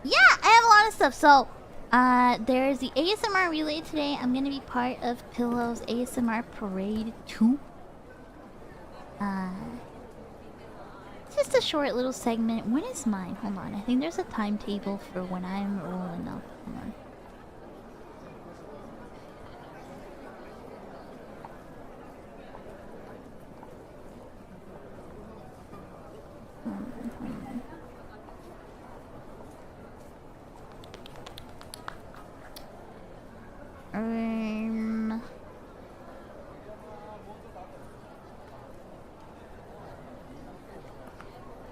Yeah, I have a lot of stuff. So, there's the ASMR relay today. I'm gonna be part of Pillow's ASMR Parade 2. Just a short little segment. When is mine? Hold on. I think there's a timetable for when I'm rolling up. Hold on.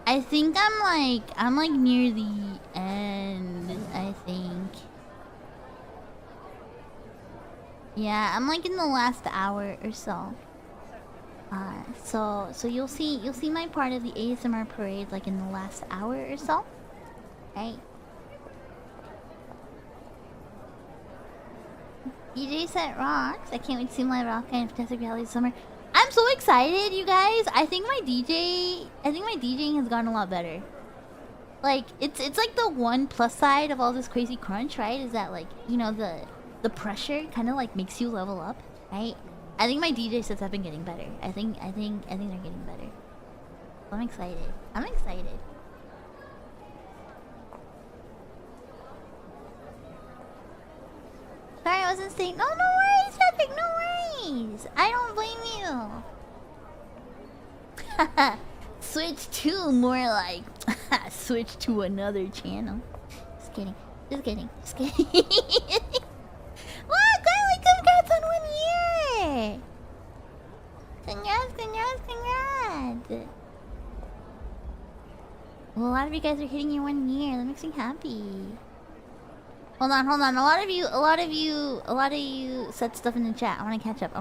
I think I'm like near the end, I think. Yeah, I'm like in the last hour or so. So you'll see my part of the ASMR parade like in the last hour or so. Right? DJ set rocks. I can't wait to see my rock and Fantastic Reality Summer. I'm so excited, you guys. I think my DJing has gotten a lot better. Like it's like the one plus side of all this crazy crunch, right? Is that, like, you know, the pressure kind of like makes you level up, right? I think my DJ sets have been getting better. I think they're getting better. I'm excited. I'm excited. Sorry, I wasn't saying. No, no worries, Patrick. No worries. I don't blame you. Switch to more like switch to another channel. Just kidding. Just kidding. Just kidding. Wow, Kylie, congrats on 1 year. Congrats, congrats, congrats. Well, a lot of you guys are hitting your 1 year. That makes me happy. Hold on, hold on. A lot of you said stuff in the chat. I want to catch up.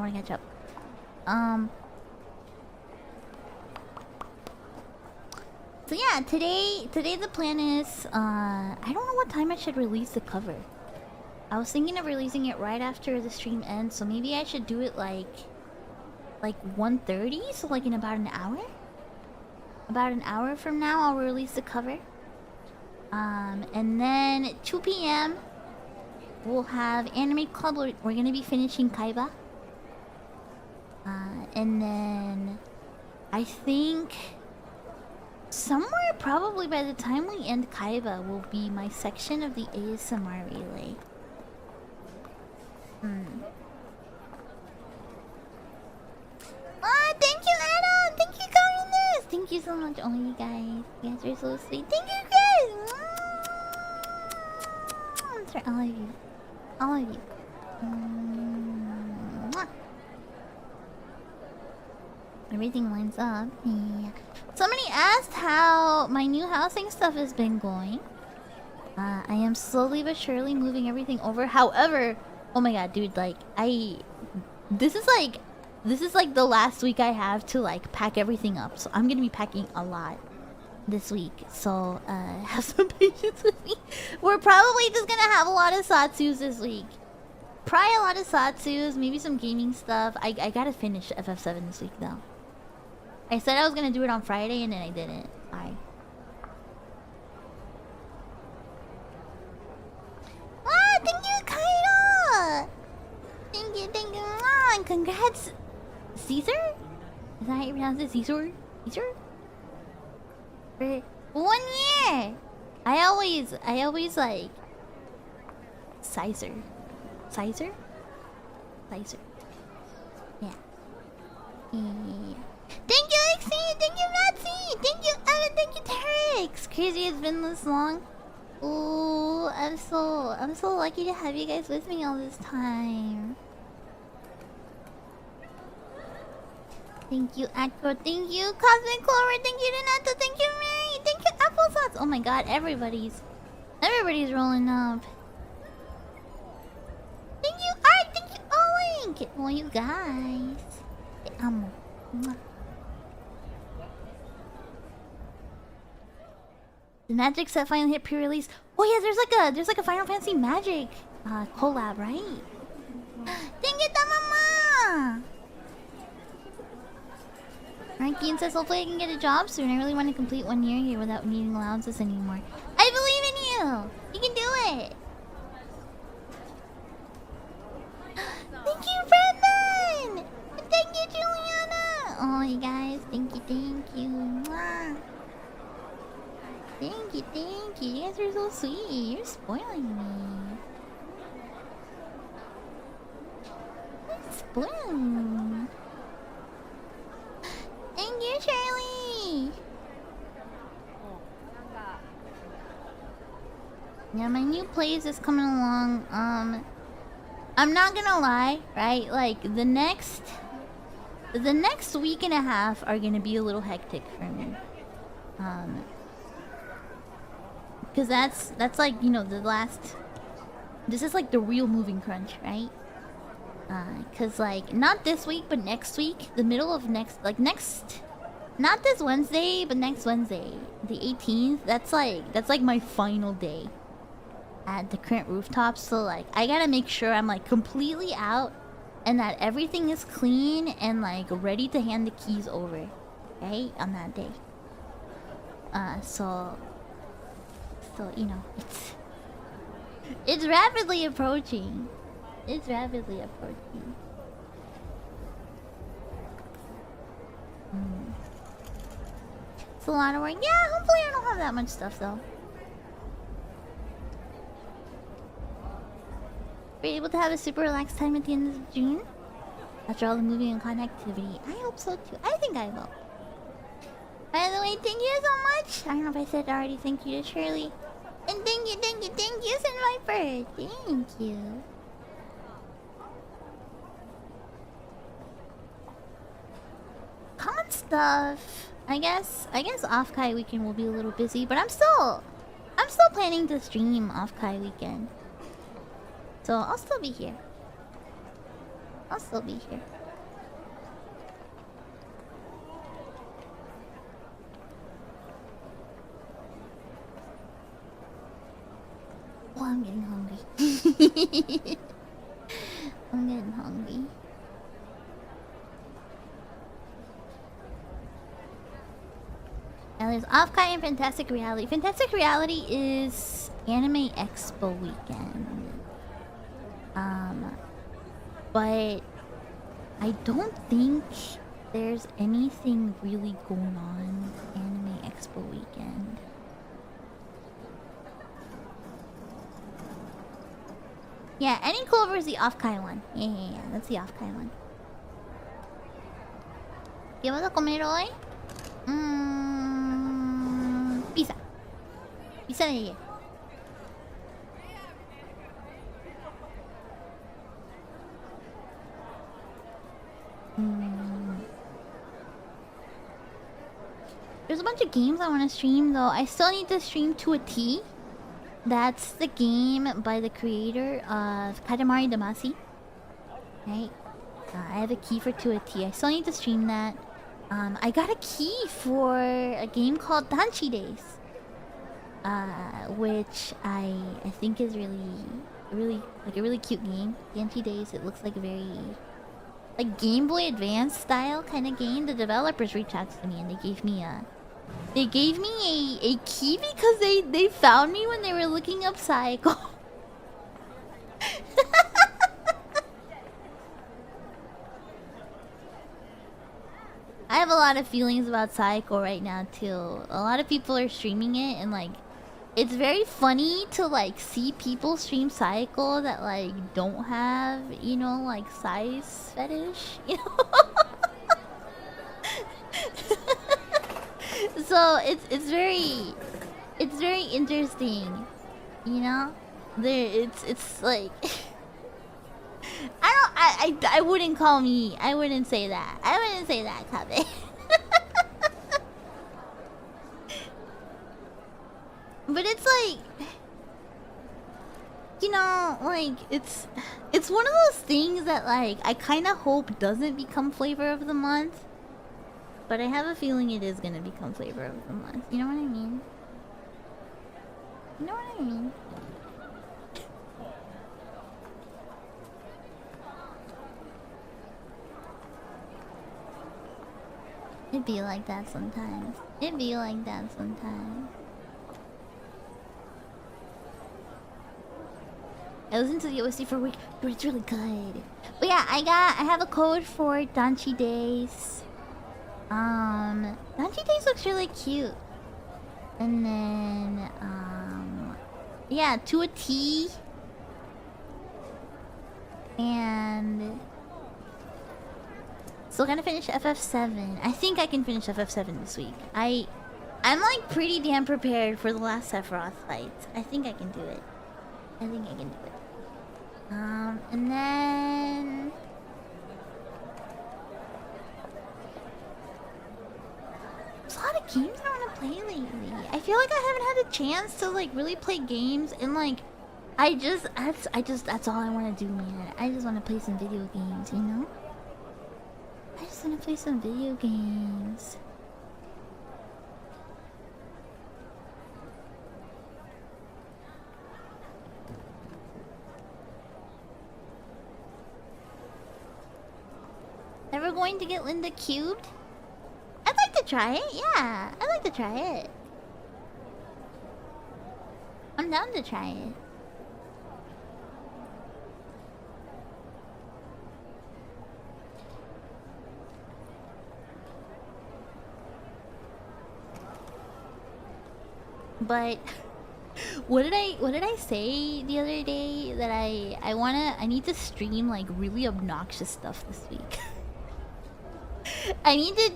So yeah, today the plan is I don't know what time I should release the cover. I was thinking of releasing it right after the stream ends, so maybe I should do it like 1:30, so like in about an hour. About an hour from now, I'll release the cover. And then at 2 p.m. we'll have Anime Club. We're gonna be finishing Kaiba. And then I think somewhere probably by the time we end Kaiba will be my section of the ASMR relay. Ah, thank you, Adam! Thank you, Communist! Thank you so much. Oh, you guys. You guys are so sweet. Thank you, guys! That's for all of you. All of you. Everything lines up. Yeah. Somebody asked how my new housing stuff has been going. I am slowly but surely moving everything over. However, oh my god, dude, like this is like the last week I have to like pack everything up. So I'm gonna be packing a lot this week. So have some patience with me. We're probably just gonna have a lot of satsus this week. Probably a lot of satsus, maybe some gaming stuff. I gotta finish FF7 this week though. I said I was gonna do it on Friday and then I didn't. Bye. Ah, thank you, Kaido! Thank you, thank you. And congrats, Caesar? Is that how you pronounce it? Caesar? Caesar? For 1 year! I always like Caesar. Caesar? Caesar. Yeah. Thank you, Lexi! Thank you, Nazi! Thank you, Evan! Thank you, Terex! Crazy it's been this long. Ooh, I'm so lucky to have you guys with me all this time. Thank you, Acro. Thank you, Cosmic Clover. Thank you, Donato. Thank you, Mary. Thank you, Applesauce. Oh my god, everybody's rolling up. Thank you, Art. Thank you, Oink. Oh, you guys. The Magic set finally hit pre-release. Oh yeah, there's like a Final Fantasy Magic collab, right? Thank you, Tamama. Rankin says, hopefully I can get a job soon. I really want to complete 1 year here without needing allowances anymore. I believe in you. You can do it. Thank you, Brendan. Thank you, Juliana. Oh, you guys, thank you, thank you. Mwah. Thank you, thank you. You guys are so sweet. You're spoiling me. You're spoiling me. Thank you, Charlie. Yeah, my new place is coming along. I'm not gonna lie, right? Like the next week and a half are gonna be a little hectic for me. Because that's like, you know, this is like the real moving crunch, right? Because like not this week but next week, the middle of next, not this Wednesday but next Wednesday, the 18th, that's like my final day at the current rooftop. So like I gotta make sure I'm like completely out and that everything is clean and like ready to hand the keys over, right, on that day. So you know, it's rapidly approaching. It's rapidly approaching. a lot of work. Yeah, hopefully I don't have that much stuff though. We're able to have a super relaxed time at the end of June after all the moving and con activity. I hope so too. I think I will. By the way, thank you so much. I don't know if I said already. Thank you to Shirley. And thank you, Senpais. Thank you. Con stuff. I guess off Kai weekend will be a little busy, but I'm still planning to stream off Kai weekend. So I'll still be here. Oh, I'm getting hungry. I'm getting hungry. Alias, Off-Kai and Fantastic Reality. Fantastic Reality is Anime Expo weekend. But I don't think there's anything really going on Anime Expo weekend. Yeah, Any Clover is the Off-Kai one. Yeah, that's the Off-Kai one. ¿Qué vas a comer hoy? Pizza. Pizza de ayer. There's a bunch of games I want to stream though. I still need to stream To a T. That's the game by the creator of Katamari Damacy. Right? I have a key for To a T. I still need to stream that. I got a key for a game called Danchi Days. Which I think is really like a really cute game. Danchi Days, it looks like a very like Game Boy Advance style kind of game. The developers reached out to me and they gave me a key because they found me when they were looking up Psycho. I have a lot of feelings about Psycho right now too. A lot of people are streaming it and like it's very funny to like see people stream Psycho that like don't have, you know, like size fetish, you know? So it's very interesting, you know. It's like I wouldn't say that. I wouldn't say that, Kabe. But it's like, you know, like it's one of those things that like I kind of hope doesn't become flavor of the month. But I have a feeling it is gonna become flavor of the month. You know what I mean? You know what I mean? It'd be like that sometimes. It'd be like that sometimes. I listened to the OST for a week, but it's really good. But yeah, I have a code for Danchi Days. Danchi Days looks really cute. And then, yeah, To a T. And still gonna finish FF7. I think I can finish FF7 this week. I'm like pretty damn prepared for the last Sephiroth fight. I think I can do it. And then there's a lot of games I want to play lately. I feel like I haven't had a chance to like really play games, and like that's all I want to do, man. I just want to play some video games, you know? I just want to play some video games. Ever going to get Linda cubed? I'd like to try it, yeah. I'd like to try it. I'm down to try it. But what did I say the other day? That I need to stream like really obnoxious stuff this week. I need to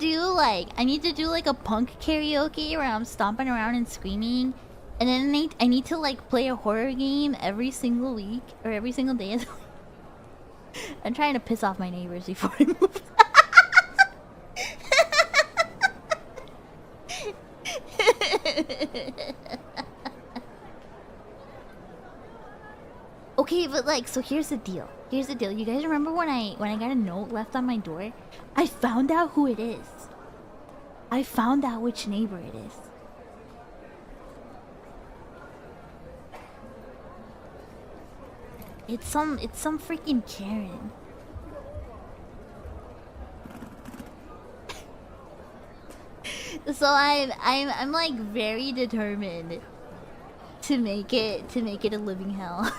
do like a punk karaoke where I'm stomping around and screaming, and then I need to like play a horror game every single week or every single day. I'm trying to piss off my neighbors before I move. Okay, but like, so here's the deal. Here's the deal. You guys remember when I got a note left on my door? I found out who it is. I found out which neighbor it is. It's some freaking Karen. So I'm like very determined to make it a living hell.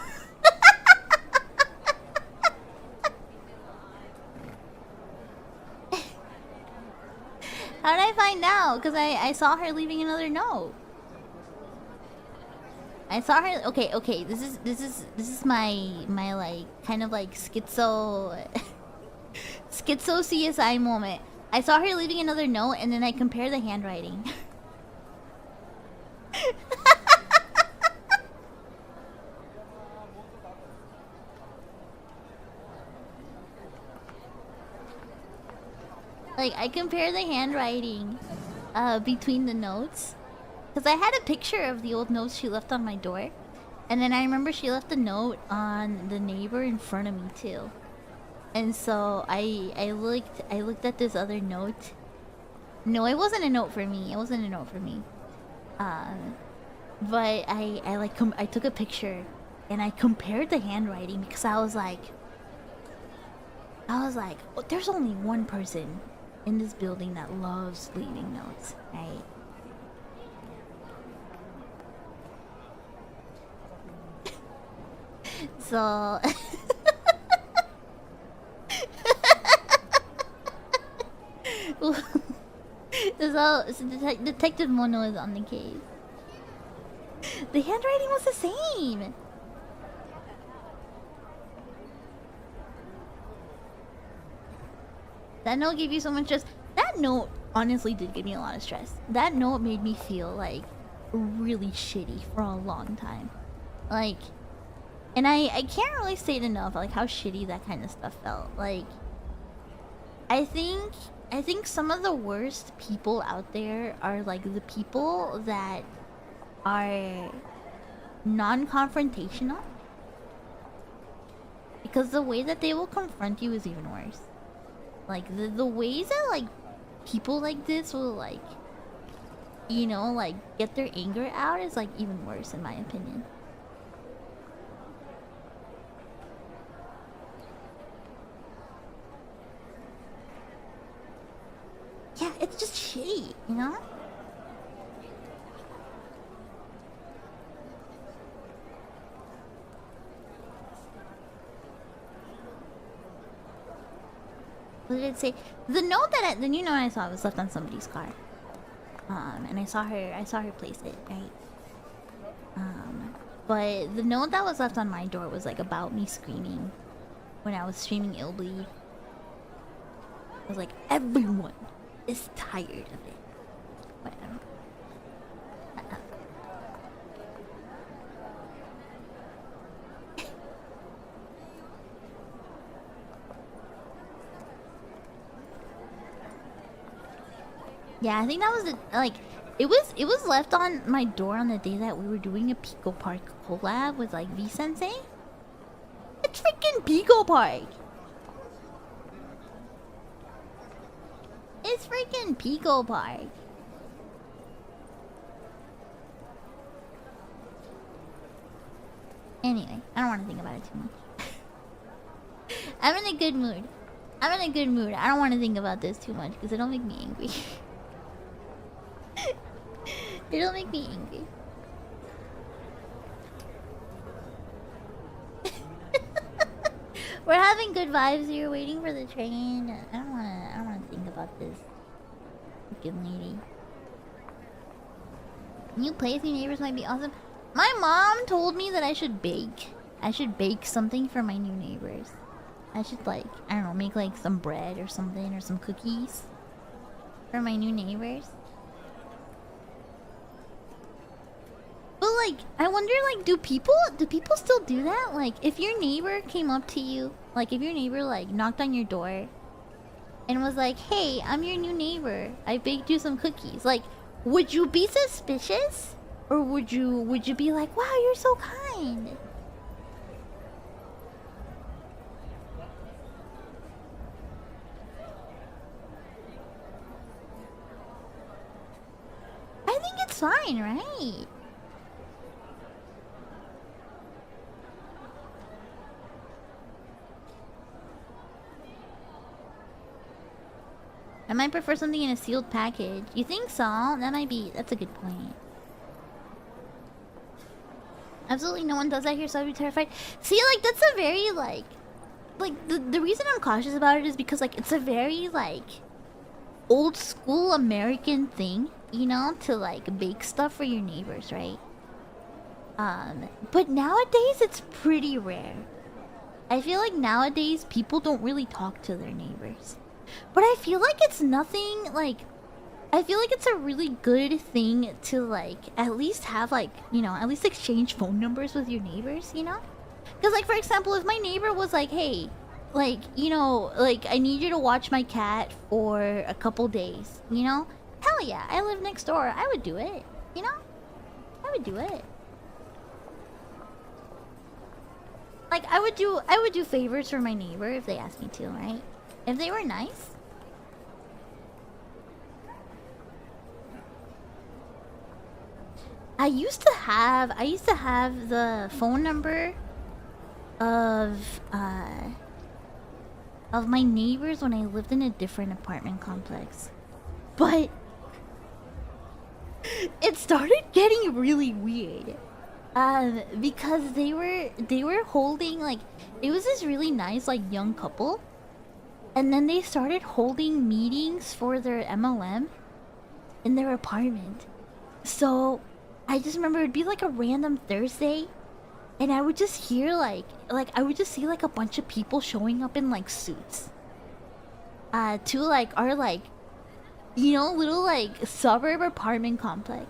How did I find out? Because I saw her leaving another note. I saw her. Okay. This is my like kind of like schizo CSI moment. I saw her leaving another note, and then I compared the handwriting. Like, I compare the handwriting between the notes. Because I had a picture of the old notes she left on my door. And then I remember she left a note on the neighbor in front of me too. And so I looked at this other note. No, it wasn't a note for me. It wasn't a note for me. But I took a picture and I compared the handwriting because I was like, oh, there's only one person in this building that loves leaving notes, right? So Detective Mono is on the case. The handwriting was the same. That note gave you so much stress. That note honestly did give me a lot of stress. That note made me feel like really shitty for a long time. Like, and I can't really say it enough, like how shitty that kind of stuff felt. Like, I think some of the worst people out there are like the people that are non-confrontational. Because the way that they will confront you is even worse. Like, the ways that, like, people like this will, like, you know, like, get their anger out is, like, even worse, in my opinion. Yeah, it's just shitty, you know? What did it say? The note that the new note I saw was left on somebody's car. And I saw her place it, right? But the note that was left on my door was like about me screaming when I was streaming Illbleed. I was like, everyone is tired of it. Whatever. Yeah, I think that was the, like, it was left on my door on the day that we were doing a Pico Park collab with like V Sensei. It's freaking Pico Park. It's freaking Pico Park. Anyway, I don't want to think about it too much. I'm in a good mood. I'm in a good mood. I don't want to think about this too much because it'll make me angry. It'll make me angry. We're having good vibes here, waiting for the train. I don't wanna think about this freaking lady. New play with new neighbors might be awesome. My mom told me that I should bake. I should bake something for my new neighbors. I should like, I don't know, make like some bread or something or some cookies for my new neighbors. But like, I wonder like, do people still do that? Like, if your neighbor came up to you, like if your neighbor like knocked on your door and was like, "Hey, I'm your new neighbor. I baked you some cookies." Like, would you be suspicious? Or would you be like, "Wow, you're so kind"? I think it's fine, right? I might prefer something in a sealed package. You think so? That's a good point. Absolutely no one does that here, so I'd be terrified. See, like, that's a very, like the reason I'm cautious about it is because, like, it's a very, like, old school American thing, you know, to, like, bake stuff for your neighbors, right? But nowadays, it's pretty rare. I feel like nowadays, people don't really talk to their neighbors. But I feel like it's nothing, like... I feel like it's a really good thing to, like, at least have, like, you know, at least exchange phone numbers with your neighbors, you know? Because, like, for example, if my neighbor was like, "Hey, like, you know, like, I need you to watch my cat for a couple days," you know? Hell yeah, I live next door. I would do it, you know? I would do it. Like, I would do favors for my neighbor if they asked me to, right? If they were nice. I used to have the phone number of my neighbors when I lived in a different apartment complex. But it started getting really weird. Because they were holding, like, it was this really nice, like, young couple. And then they started holding meetings for their MLM in their apartment. So I just remember it'd be like a random Thursday, and I would just hear like I would just see like a bunch of people showing up in like suits. To like our like, you know, little like suburb apartment complex.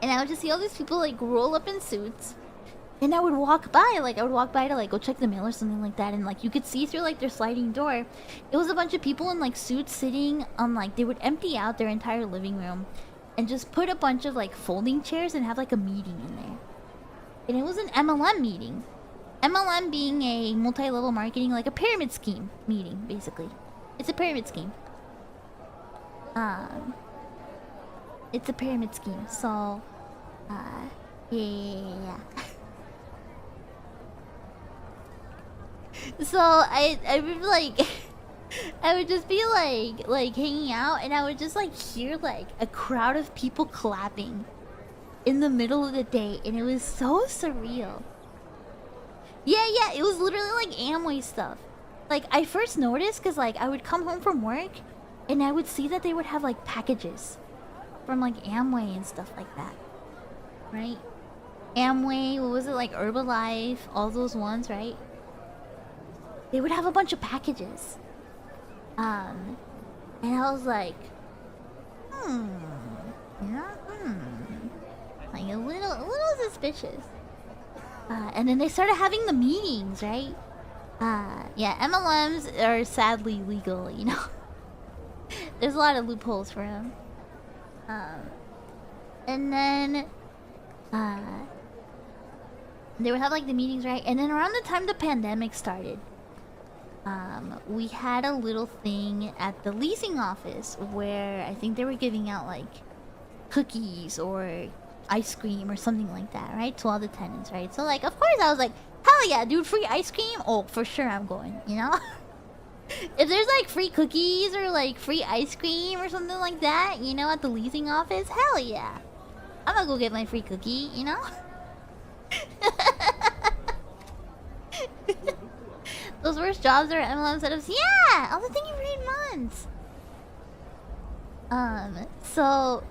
And I would just see all these people like roll up in suits. And I would walk by to like go check the mail or something like that, and like you could see through like their sliding door. It was a bunch of people in like suits sitting on like, they would empty out their entire living room and just put a bunch of like folding chairs and have like a meeting in there. And it was an MLM meeting. MLM being a multi-level marketing, like a pyramid scheme meeting, basically. It's a pyramid scheme. It's a pyramid scheme, so yeah. So I would like I would just be like hanging out, and I would just like hear like a crowd of people clapping in the middle of the day, and it was so surreal. Yeah, it was literally like Amway stuff. Like, I first noticed because like I would come home from work and I would see that they would have like packages from like Amway and stuff like that, right? Amway, what was it, like Herbalife, all those ones, right? They would have a bunch of packages. And I was like, like a little suspicious. And then they started having the meetings, right? Yeah, MLMs are sadly legal, you know. There's a lot of loopholes for them. And then, they would have like the meetings, right? And then around the time the pandemic started, we had a little thing at the leasing office where I think they were giving out like cookies or ice cream or something like that, right? To all the tenants, right? So like, of course I was like, hell yeah, dude, free ice cream? Oh, for sure I'm going, you know? If there's like free cookies or like free ice cream or something like that, you know, at the leasing office, hell yeah. I'm gonna go get my free cookie, you know? Those worst jobs are MLM setups. Yeah! I was thinking for 8 months. So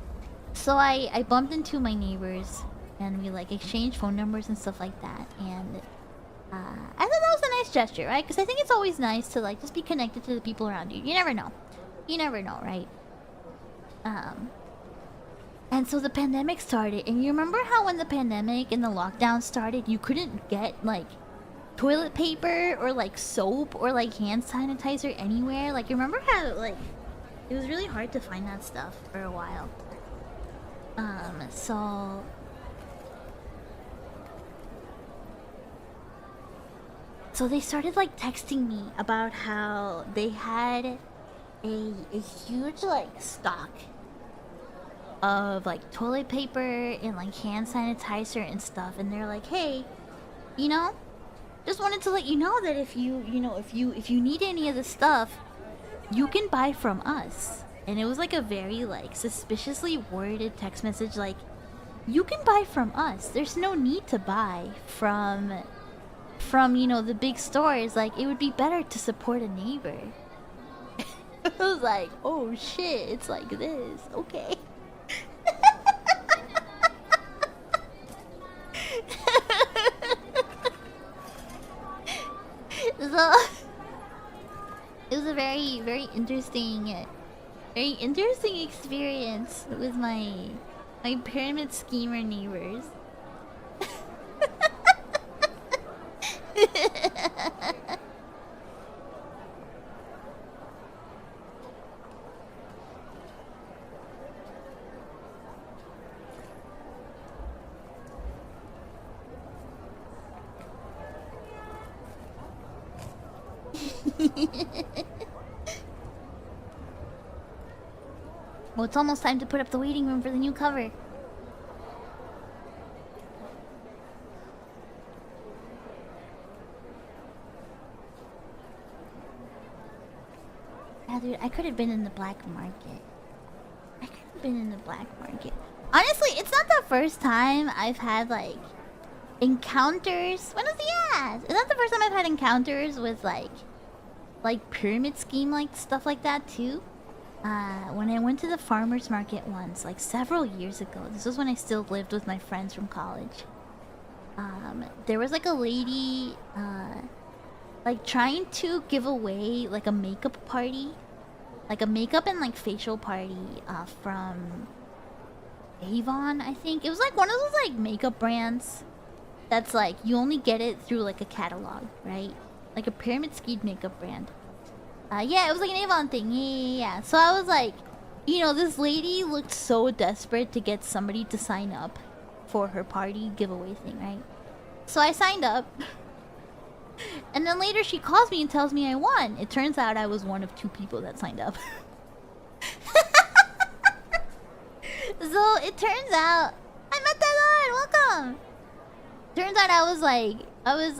So I bumped into my neighbors, and we like exchanged phone numbers and stuff like that. And I thought that was a nice gesture, right? Because I think it's always nice to like just be connected to the people around you. You never know. You never know, right? And so the pandemic started, and you remember how when the pandemic and the lockdown started, you couldn't get like toilet paper or like soap or like hand sanitizer anywhere? Like, you remember how like it was really hard to find that stuff for a while. So they started like texting me about how they had a huge like stock of like toilet paper and like hand sanitizer and stuff, and they're like, hey, you know, just wanted to let you know that if you need any of the stuff, you can buy from us. And it was like a very like suspiciously worded text message, like, you can buy from us, there's no need to buy from you know, the big stores. Like, it would be better to support a neighbor. I was like, oh shit, it's like this, okay. So it was a very, very interesting experience with my pyramid schemer neighbors. Well, it's almost time to put up the waiting room for the new cover. Yeah, dude, I could have been in the black market. Honestly, it's not the first time I've had, like, encounters. When was the ass? It's not the first time I've had encounters with, like pyramid scheme, like, stuff like that, too. When I went to the farmer's market once, like, several years ago. This was when I still lived with my friends from college. There was, like, a lady, like, trying to give away, like, a makeup party. Like, a makeup and, like, facial party, from Avon, I think. It was, like, one of those, like, makeup brands that's, like, you only get it through, like, a catalog, right? Like, a pyramid schemed makeup brand. Yeah, it was, like, an Avon thing. Yeah. So I was, like, you know, this lady looked so desperate to get somebody to sign up for her party giveaway thing, right? So I signed up. And then later she calls me and tells me I won. It turns out I was one of 2 people that signed up. So it turns out I met that Lord, welcome. Turns out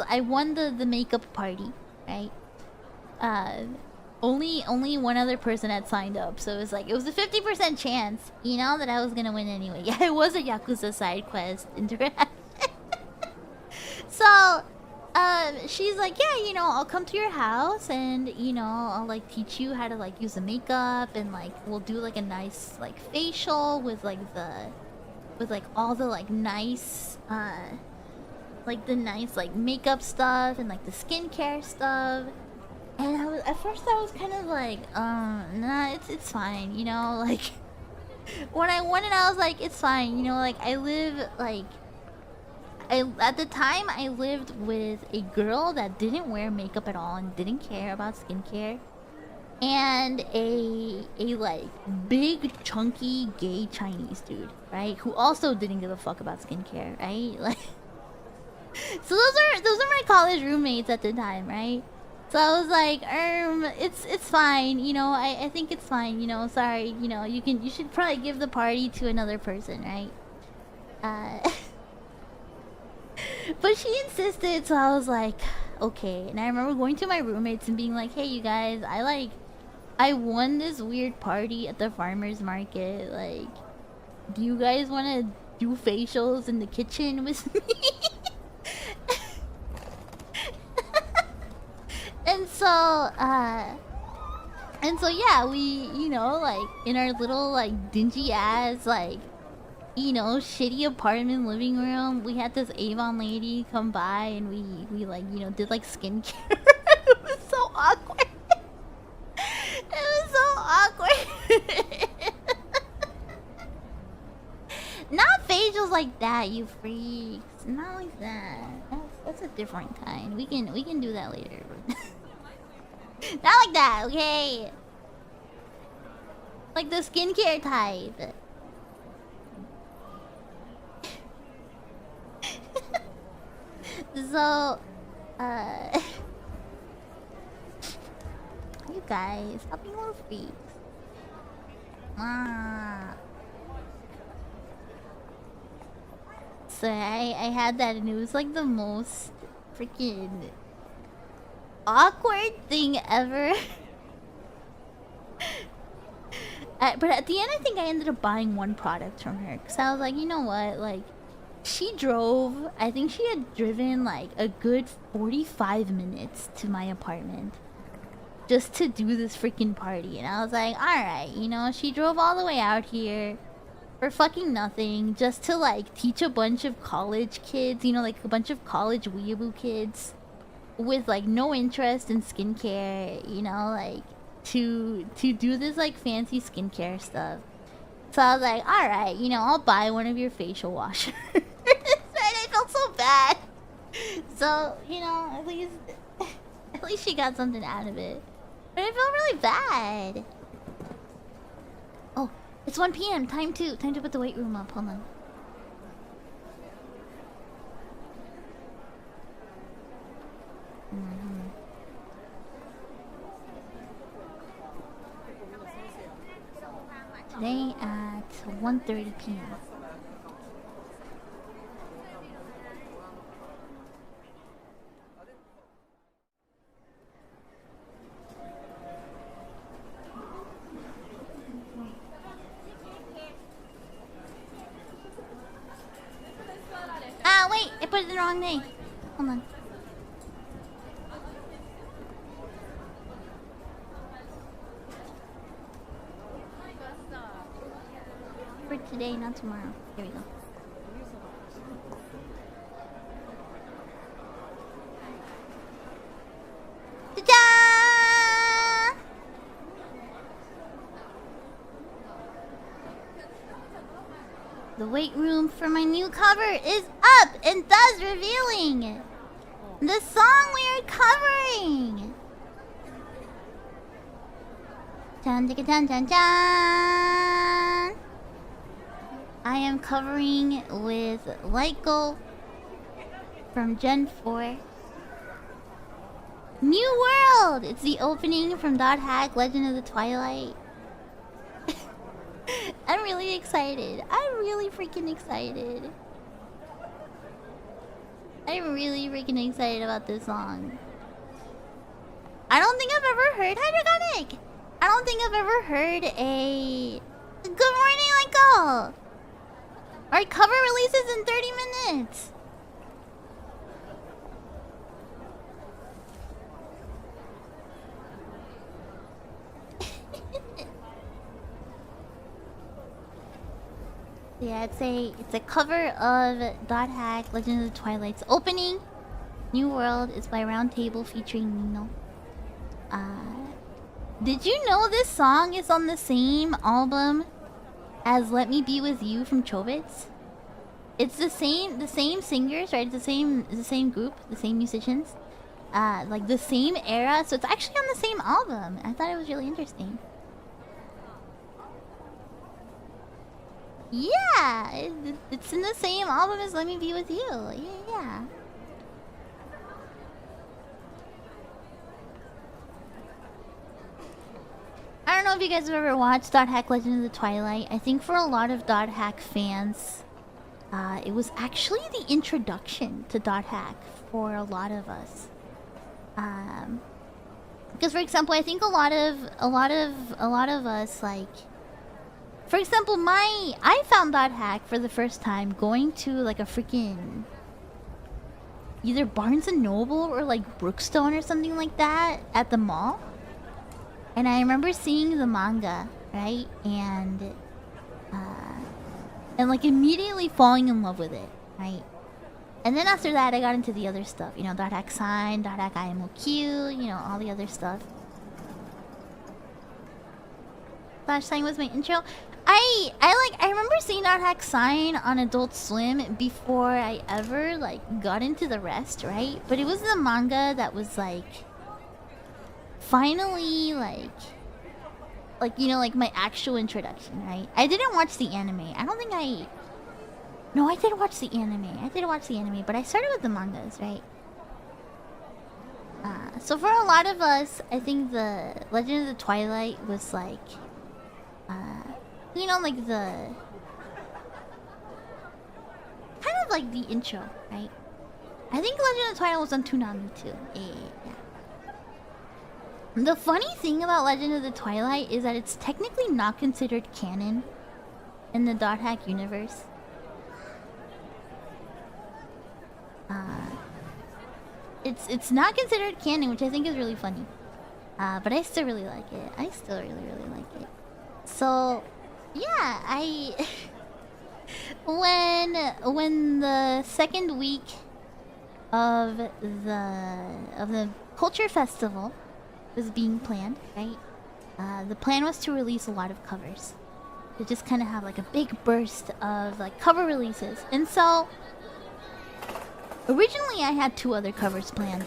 I won the makeup party, right? Only one other person had signed up, so it was like, it was a 50% chance, you know, that I was gonna win anyway. Yeah, it was a Yakuza side quest interaction. So she's like, yeah, you know, I'll come to your house and, you know, I'll like teach you how to like use the makeup, and like we'll do like a nice like facial with like all the like nice like the nice like makeup stuff and like the skincare stuff. And at first I was kind of like, nah, it's fine, you know, like when I won it I was like, it's fine, you know, like at the time I lived with a girl that didn't wear makeup at all and didn't care about skincare, and a like big chunky gay Chinese dude, right, who also didn't give a fuck about skincare, right? Like, so those are my college roommates at the time, right? So I was like, it's fine, you know, I think it's fine, you know, sorry, you know, you should probably give the party to another person, right? But she insisted, so I was like, okay. And I remember going to my roommates and being like, hey, you guys, I won this weird party at the farmer's market. Like, do you guys want to do facials in the kitchen with me? And so yeah, we, you know, like in our little like dingy ass like you know, shitty apartment living room. We had this Avon lady come by, and we like, you know, did like skincare. It was so awkward. It was so awkward. Not facials like that, you freaks. Not like that. That's a different kind. We can do that later. Not like that, okay? Like the skincare type. So, you guys, stop being little freaks. So I had that, and it was like the most freaking awkward thing ever. But at the end, I think I ended up buying one product from her, because I was like, you know what, like, she drove, I think she had driven like a good 45 minutes to my apartment just to do this freaking party. And I was like, alright, you know, she drove all the way out here for fucking nothing just to like teach a bunch of college kids, you know, like a bunch of college weeaboo kids with like no interest in skincare, you know, like to do this like fancy skincare stuff. So I was like, alright, you know, I'll buy one of your facial washers. And I felt so bad. So, you know, at least she got something out of it. But I felt really bad. Oh, it's 1 PM. Time to put the weight room up. Hold on. Today at 1:30 PM. Ah, wait! I put it the wrong day. Hold on. For today, not tomorrow. Here we go. Ta-da! The weight room for my new cover is up and thus revealing the song we are covering. Dun dun dun dun dun. I am covering with Lyko from Gen 4. New World! It's the opening from Dot Hack Legend of the Twilight. I'm really excited. I'm really freaking excited. I'm really freaking excited about this song. I don't think I've ever heard Hydrogonic. I don't think I've ever heard a Good Morning Lyko. Our cover releases in 30 minutes. Yeah, it's a cover of Dot Hack Legend of the Twilight's opening. New World is by Round Table featuring Nino. Did you know this song is on the same album as Let Me Be With You from Chobits? It's the same singers, right? It's the same group, the same musicians. Like the same era, so it's actually on the same album. I thought it was really interesting. Yeah, it's in the same album as Let Me Be With You. Yeah. I don't know if you guys have ever watched Dot Hack Legend of the Twilight. I think for a lot of Dot Hack fans, it was actually the introduction to Dot Hack for a lot of us. Because for example, I think a lot of us, like, for example, I found Dot Hack for the first time going to like a freaking either Barnes and Noble or like Brookstone or something like that at the mall. And I remember seeing the manga, right? And and like immediately falling in love with it, right? And then after that, I got into the other stuff, you know, dot hack sign, dot hack IMOQ, you know, all the other stuff. Flash sign was my intro. I remember seeing dot hack sign on Adult Swim before I ever like got into the rest, right? But it was the manga that was like finally like you know, like my actual introduction, right? I didn't watch the anime. I don't think I. No, I did watch the anime. I did watch the anime, but I started with the mangas, right? So for a lot of us, I think the Legend of the Twilight was like, you know, like the kind of like the intro, right? I think Legend of the Twilight was on Toonami too. Yeah. The funny thing about Legend of the Twilight is that it's technically not considered canon in the dot hack universe. It's not considered canon, which I think is really funny. But I still really like it. I still really like it. So, yeah, when the second week of the culture festival was being planned, right? The plan was to release a lot of covers. To just kind of have like a big burst of like cover releases. And so originally I had 2 other covers planned.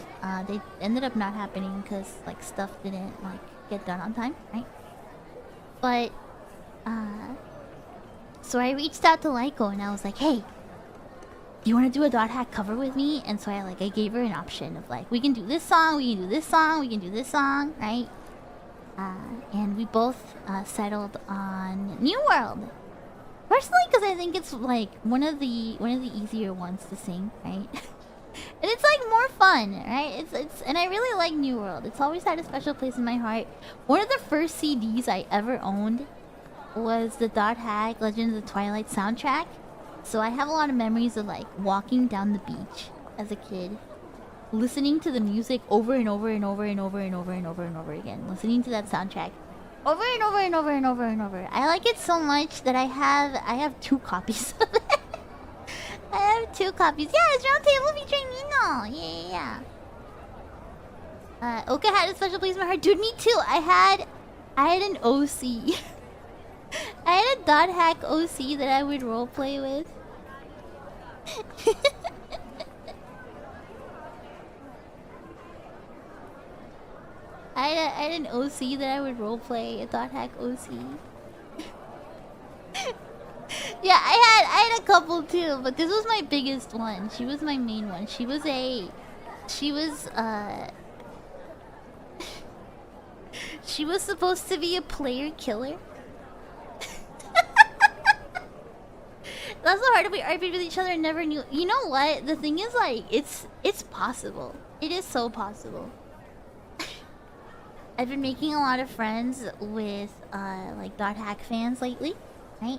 They ended up not happening because like stuff didn't like get done on time, right? But so I reached out to Lyko and I was like, hey, do you want to do a dot hack cover with me? And so I gave her an option of like, we can do this song, we can do this song, we can do this song, right? And we both settled on New World. Personally, because I think it's like one of the easier ones to sing, right? And it's like more fun, right? It's and I really like New World. It's always had a special place in my heart. One of the first CDs I ever owned was the dot hack Legend of the Twilight soundtrack. So I have a lot of memories of like walking down the beach as a kid, listening to the music over and over and over and over and over and over and over again. Listening to that soundtrack over and over and over and over and over. I like it so much that I have 2 copies of it. I have 2 copies. Yeah, it's Round Table featuring Nino. Yeah. Oka had a special place in my heart. Dude, me too. I had an OC. I had a dot hack OC that I would roleplay with. I had an OC that I would roleplay, a dot hack OC. Yeah, I had a couple too, but this was my biggest one. She was my main one. She was she was supposed to be a player killer. That's so hard to be RP with each other and never knew. You know what? The thing is, like, it's possible. It is so possible. I've been making a lot of friends with like dot hack fans lately, right?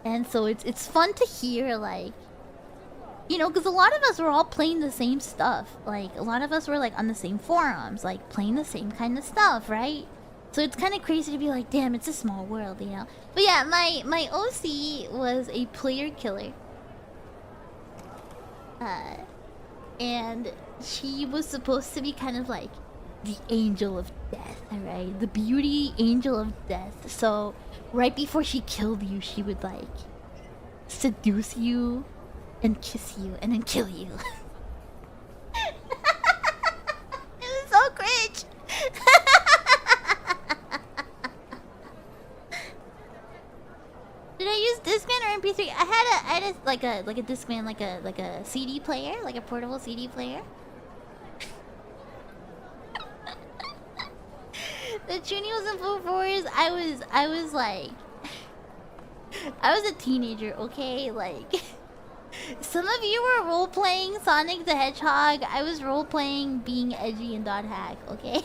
And so it's fun to hear, like, you know, because a lot of us were all playing the same stuff. Like, a lot of us were like on the same forums, like playing the same kind of stuff, right? So it's kind of crazy to be like, damn, it's a small world, you know? But yeah, my OC was a player killer. And she was supposed to be kind of like the angel of death, alright? The beauty angel of death. So right before she killed you, she would like seduce you and kiss you and then kill you. It was so cringe. Did I use Discman or MP3? I had a like a Discman, like a CD player, like a portable CD player. The Trini was in full force. I was like, I was a teenager, okay? Like, some of you were role playing Sonic the Hedgehog. I was role playing being edgy and dot hack, okay?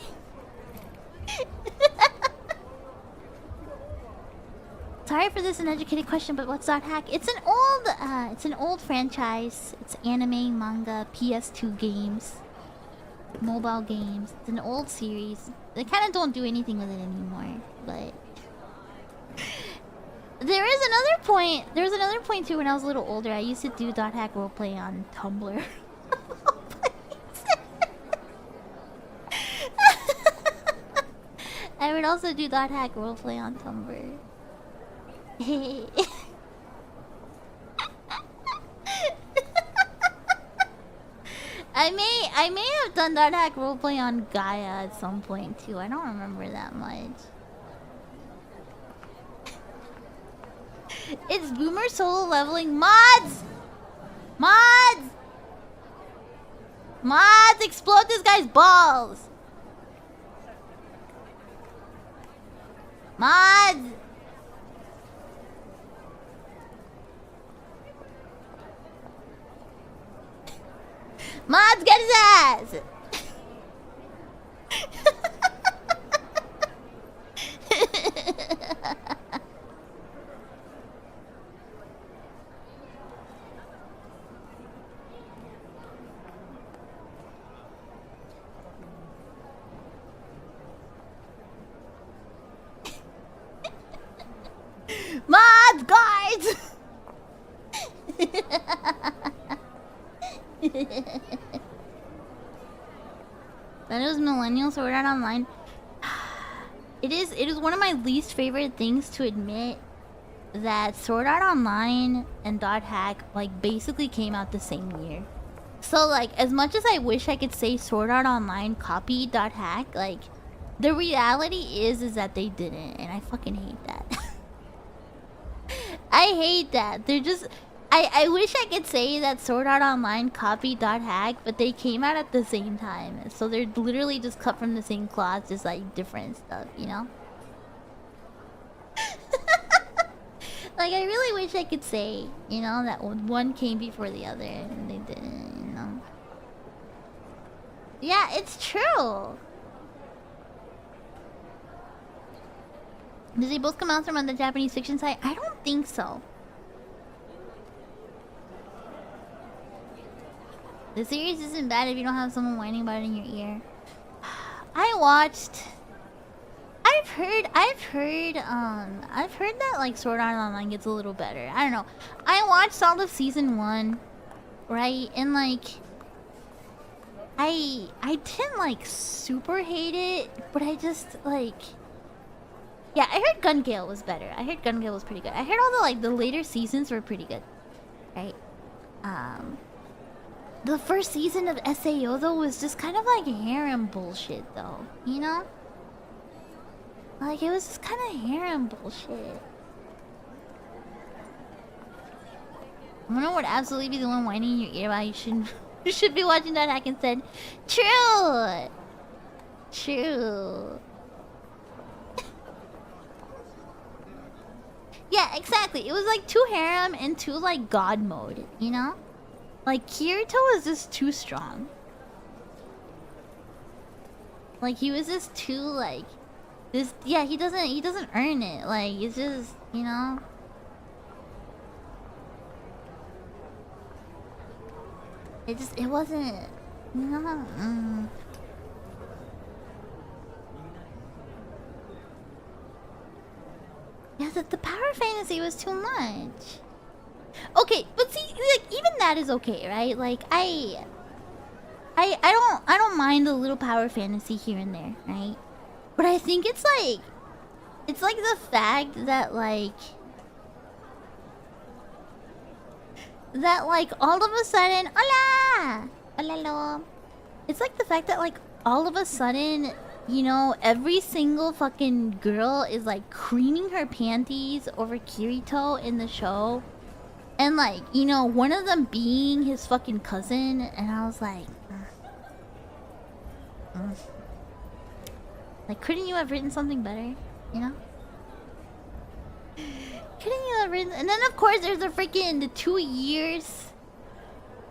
Sorry for this uneducated question, but what's dot hack? It's an old franchise. It's anime, manga, PS2 games, mobile games. It's an old series. They kind of don't do anything with it anymore, but There is another point. There was another point too when I was a little older. I used to do dot hack roleplay on Tumblr. I would also do dot hack roleplay on Tumblr. I may have done dot hack roleplay on Gaia at some point too. I don't remember that much. It's Boomer solo leveling mods! Mods! Mods! Explode this guy's balls! Mods! Mods, get his ass! Mods, guards! That is Millennial Sword Art Online. It is one of my least favorite things to admit that Sword Art Online and Dot Hack like basically came out the same year. So like as much as I wish I could say Sword Art Online copied Dot Hack, like the reality is that they didn't, and I fucking hate that. I hate that. They're just I wish I could say that Sword Art Online copied Dot Hack, but they came out at the same time. So they're literally just cut from the same cloth, just like different stuff, you know? Like I really wish I could say, you know, that one came before the other and they didn't, you know? Yeah, it's true. Did they both come out from on the Japanese fiction site? I don't think so. The series isn't bad if you don't have someone whining about it in your ear. I've heard that like Sword Art Online gets a little better. I don't know. I watched all of season 1, right? And like I didn't like super hate it, but I just like, yeah, I heard Gun Gale was better. I heard Gun Gale was pretty good. I heard all the later seasons were pretty good. Right? The first season of SAO though was just kind of like harem bullshit though, you know? Like it was just kind of harem bullshit. Mono would absolutely be the one whining in your ear while you should be watching that hack instead. True! True. Yeah, exactly. It was like too harem and too like god mode, you know? Like Kirito was just too strong. Like he was just too like this. Yeah, he doesn't earn it. Like it's just, you know. It wasn't, you know. Yeah, the power fantasy was too much. Okay, but see, like even that is okay, right? Like I don't mind a little power fantasy here and there, right? But I think it's like the fact that like all of a sudden, hola, hola, it's like the fact that like all of a sudden, you know, every single fucking girl is like creaming her panties over Kirito in the show. And like, you know, one of them being his fucking cousin, and I was like, like, couldn't you have written something better? You know? Couldn't you have written? And then of course there's the 2 years,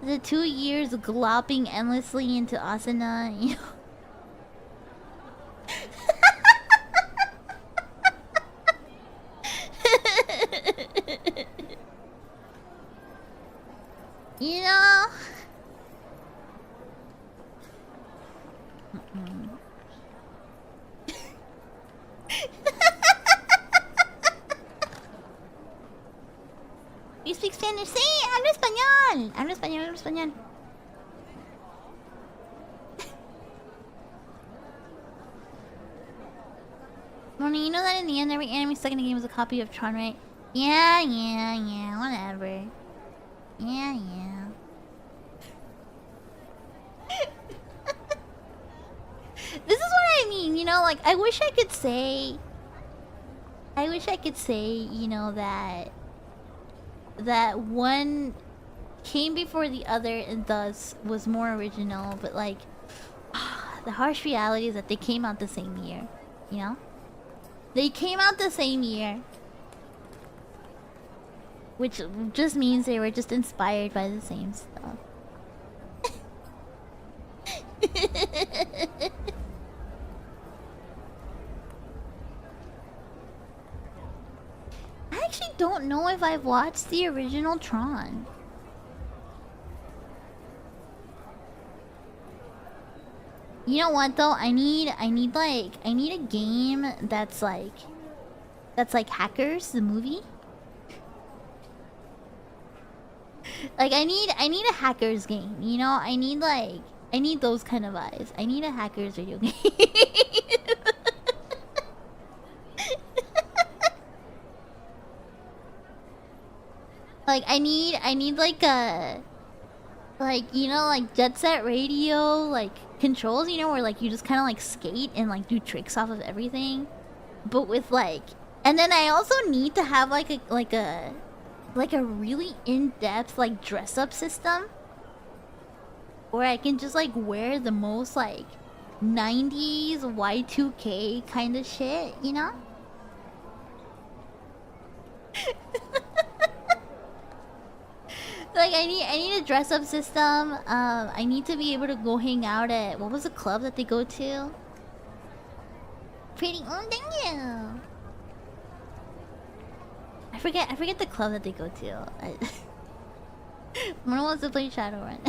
the 2 years glopping endlessly into Asuna. You know? You know? español. Hablo español, hablo español. Moni, you know that in the end, every anime stuck in the game is a copy of Tron, right? Yeah, whatever. Yeah. This is what I mean, you know, like, I wish I could say, you know, that one came before the other and thus was more original, but like, the harsh reality is that they came out the same year, you know? They came out the same year. Which just means they were just inspired by the same stuff. I actually don't know if I've watched the original Tron. You know what though? I need a game that's like Hackers, the movie. Like I need a Hackers game, you know? I need those kind of vibes. I need a Hackers video game. Like I need like a, like, you know, like Jet Set Radio, like controls, you know, where like you just kind of like skate and like do tricks off of everything, but with like, and then I also need to have like a really in-depth like dress-up system where I can just like wear the most like 90s Y2K kind of shit, you know? Like I need a dress-up system. I need to be able to go hang out at, what was the club that they go to? Pretty. Oh, thank you. I forget the club that they go to. Mona wants to play Shadowrun.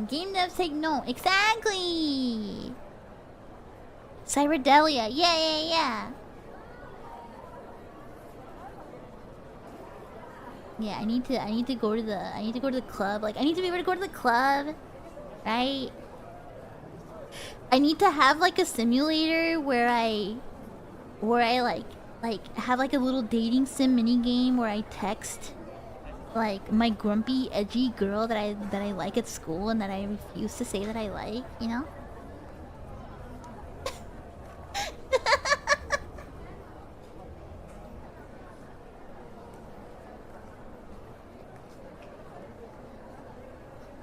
Game devs take note. Exactly. Cyberdelia. Yeah. Yeah, I need to go to the club. Like I need to be able to go to the club, right? I need to have like a simulator where I like have like a little dating sim mini game where I text like my grumpy edgy girl that I like at school and that I refuse to say that I like, you know?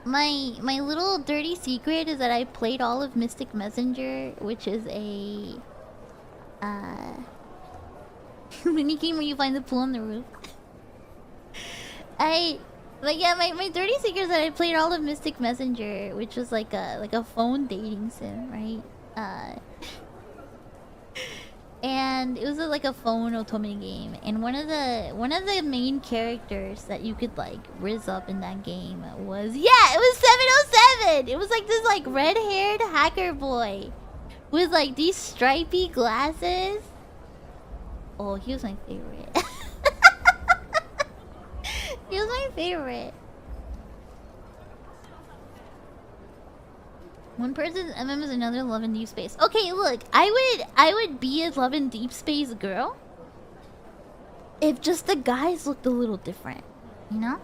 My little dirty secret is that I played all of Mystic Messenger, which is a mini game where you find the pool on the roof. My dirty secret is that I played all of Mystic Messenger, which was like a phone dating sim, right? And it was like a phone otome game, and one of the main characters that you could like rizz up in that game was, yeah, it was 707. It was like this like red-haired hacker boy with like these stripy glasses. Oh, he was my favorite. He was my favorite. One person's MM is another Love in Deep Space. Okay, look, I would be a Love in Deep Space girl if just the guys looked a little different, you know?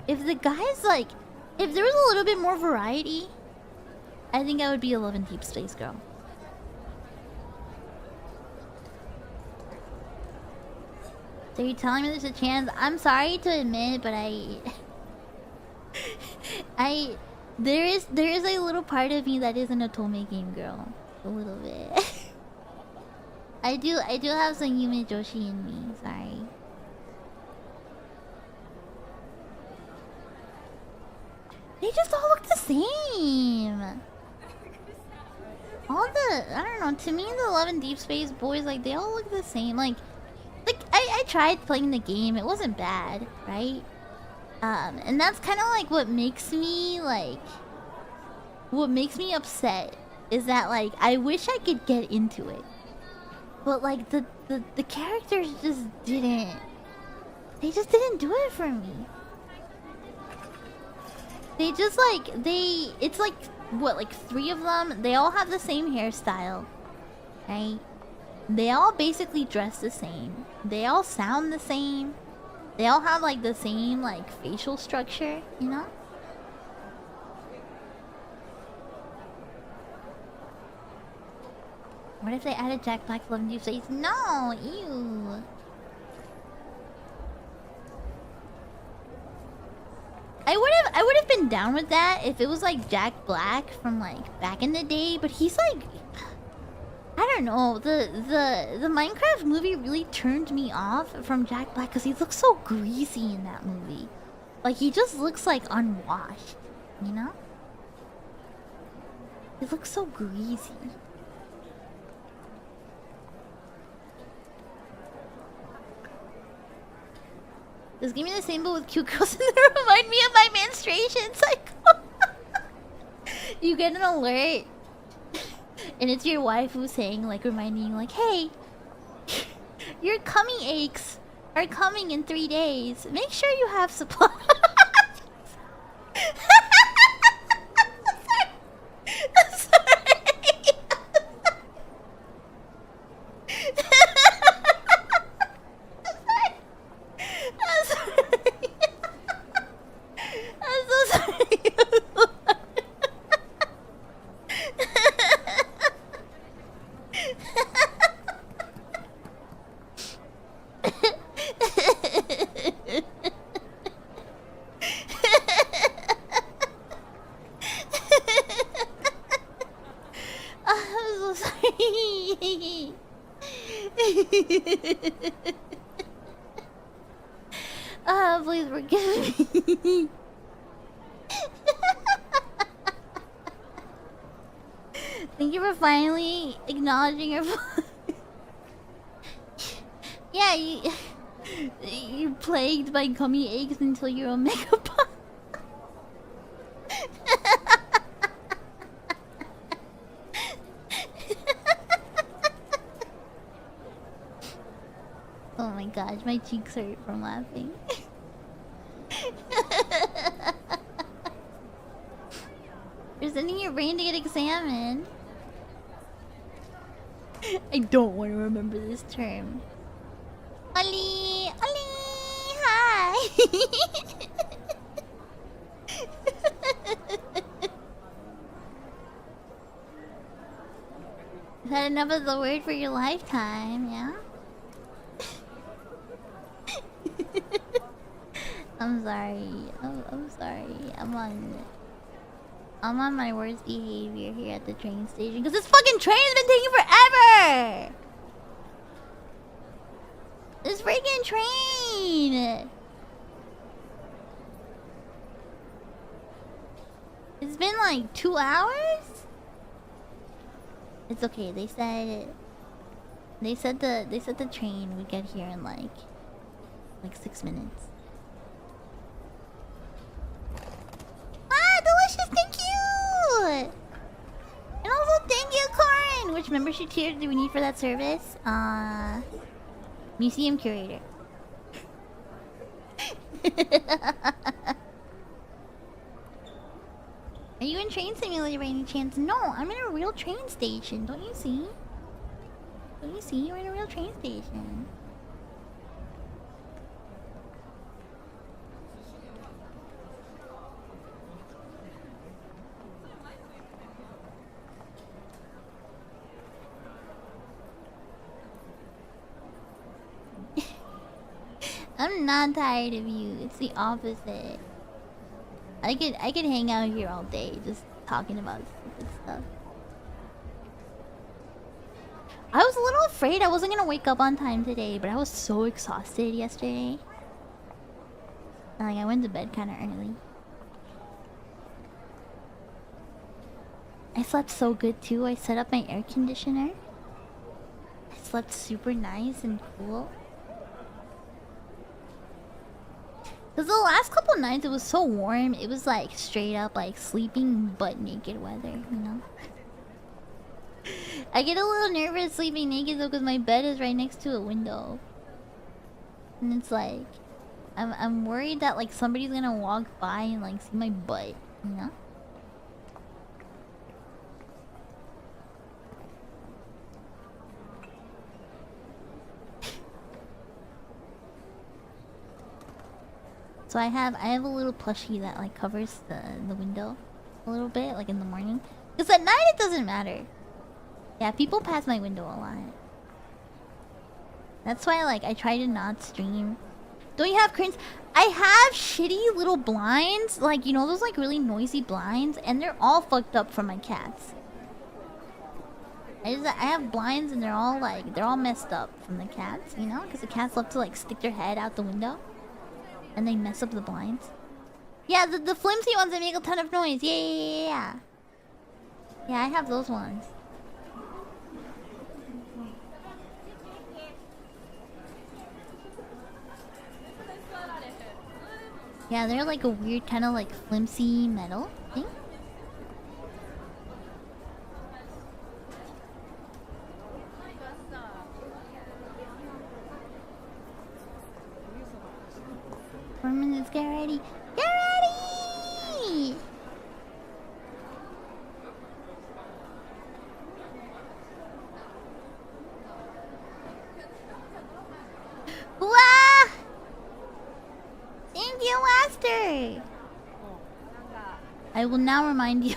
If the guys like, if there was a little bit more variety, I think I would be a Love in Deep Space girl. So you're telling me there's a chance? I'm sorry to admit, but there is a little part of me that is an otome game girl, a little bit. I do have some Yume Joshi in me. Sorry. They just all look the same. All the, I don't know. To me, the Love in Deep Space boys, like they all look the same. Like I tried playing the game. It wasn't bad, right? And that's kind of like what makes me upset is that like I wish I could get into it. But like the characters just didn't. They just didn't do it for me. They just like it's like what, like 3 of them? They all have the same hairstyle, right? They all basically dress the same. They all sound the same. They all have like the same like facial structure, you know? What if they added Jack Black's Love and Deep Space? No, ew. I would have been down with that if it was like Jack Black from like back in the day, but he's like, I don't know, the Minecraft movie really turned me off from Jack Black because he looks so greasy in that movie. Like he just looks like unwashed, you know? He looks so greasy. Just give me the same but with cute girls and they remind me of my menstruation cycle. You get an alert and it's your wife who's saying, like, reminding you, like, hey, your tummy aches are coming in 3 days. Make sure you have supplies. I'm sorry. I'm sorry. I'm so sorry. I'm so sorry. Please forgive me. Thank you for finally acknowledging your yeah, you're plagued by gummy aches until you're Omega Pop. Oh my gosh, my cheeks hurt from laughing. You're sending your brain to get examined. I don't want to remember this term. Oli! Oli! Hi! Is that enough of the word for your lifetime, yeah? I'm sorry. I'm sorry. I'm on my worst behavior here at the train station because this fucking train has been taking forever. This freaking train. It's been like 2 hours. It's okay. They said the train would get here in like 6 minutes. Ah, delicious! Thank you! And also thank you, Corin! Which membership tier do we need for that service? Museum curator. Are you in Train Simulator by any chance? No, I'm in a real train station. Don't you see? Don't you see? We're in a real train station. I'm not tired of you. It's the opposite. I could hang out here all day just talking about stupid stuff. I was a little afraid I wasn't gonna wake up on time today, but I was so exhausted yesterday. And like I went to bed kinda early. I slept so good too. I set up my air conditioner. I slept super nice and cool. Cause the last couple nights it was so warm, it was like straight up like sleeping butt naked weather, you know? I get a little nervous sleeping naked though, because my bed is right next to a window, and it's like I'm worried that like somebody's gonna walk by and like see my butt, you know? So I have a little plushie that like covers the window a little bit, like in the morning. Because at night it doesn't matter. Yeah, people pass my window a lot. That's why like I try to not stream. Don't you have curtains? I have shitty little blinds, like, you know, those like really noisy blinds, and they're all fucked up from my cats. I have blinds and they're all messed up from the cats, you know, because the cats love to like stick their head out the window, and they mess up the blinds. Yeah, the flimsy ones that make a ton of noise. Yeah. Yeah, I have those ones. Yeah, they're like a weird kind of like flimsy metal thing. Four minutes, get ready. Get ready! Wow! Thank you, Master! I will now remind you.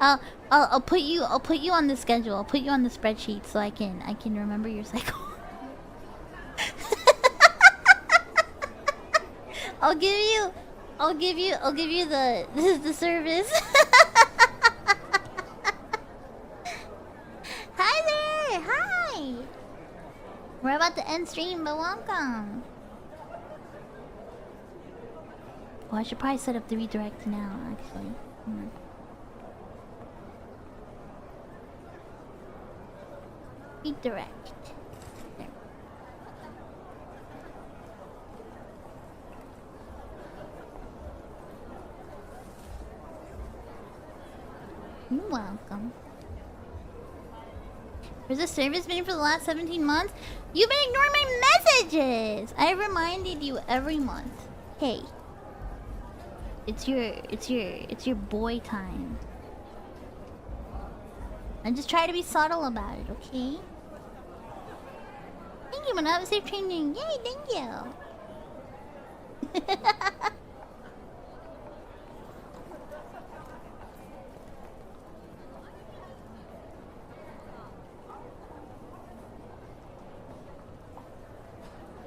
I'll put you on the schedule. I'll put you on the spreadsheet so I can remember your cycle. I'll give you the service. Hi there! Hi! We're about to end stream, but welcome. Oh, I should probably set up the redirect now, actually. Redirect. There. You're welcome. Where's the service been for the last 17 months? You've been ignoring my messages! I reminded you every month. Hey. It's your boy time. And just try to be subtle about it, okay? Thank you, Monet. Safe training. Yay, thank you.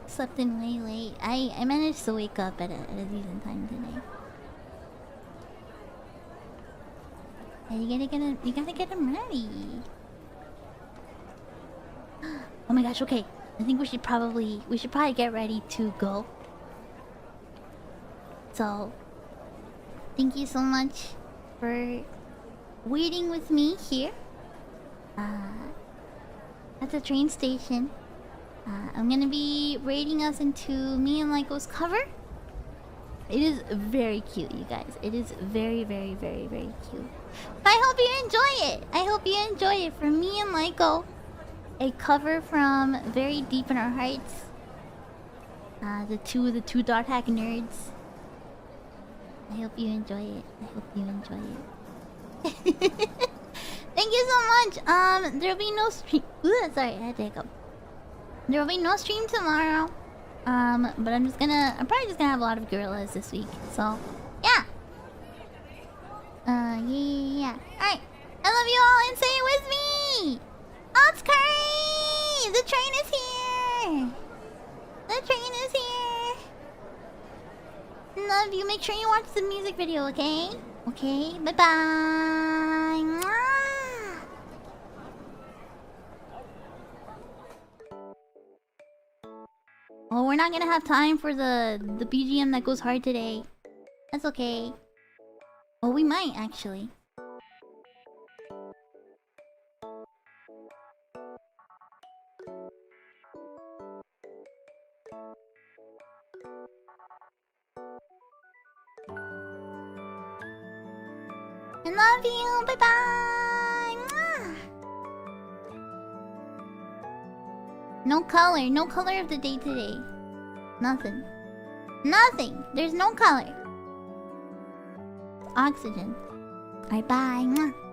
Slept in way late. I managed to wake up at a decent time today. Yeah, you gotta get him ready. Oh my gosh, okay. I think we should probably get ready to go. So thank you so much for waiting with me here at the train station. I'm gonna be raiding us into me and Lyko's cover. It is very cute, you guys. It is very, very, very, very cute. I hope you enjoy it. I hope you enjoy it. For me and Lyko, a cover from Very Deep in Our Hearts. The two dot hack nerds. I hope you enjoy it. I hope you enjoy it. Thank you so much. There'll be no stream. Ooh, sorry, I had to hiccup. There will be no stream tomorrow. But I'm probably just gonna have a lot of gorillas this week. So, yeah. Yeah. Alright. I love you all and say it with me! Oh, it's Curry! The train is here! The train is here! Love you. Make sure you watch the music video, okay? Okay, bye-bye! Mwah! Oh, we're not gonna have time for the BGM that goes hard today. That's okay. Oh, we might actually. I love you. Bye bye. Mwah. No color. No color of the day today. Nothing. Nothing. There's no color. Oxygen. Alright, bye. Mwah.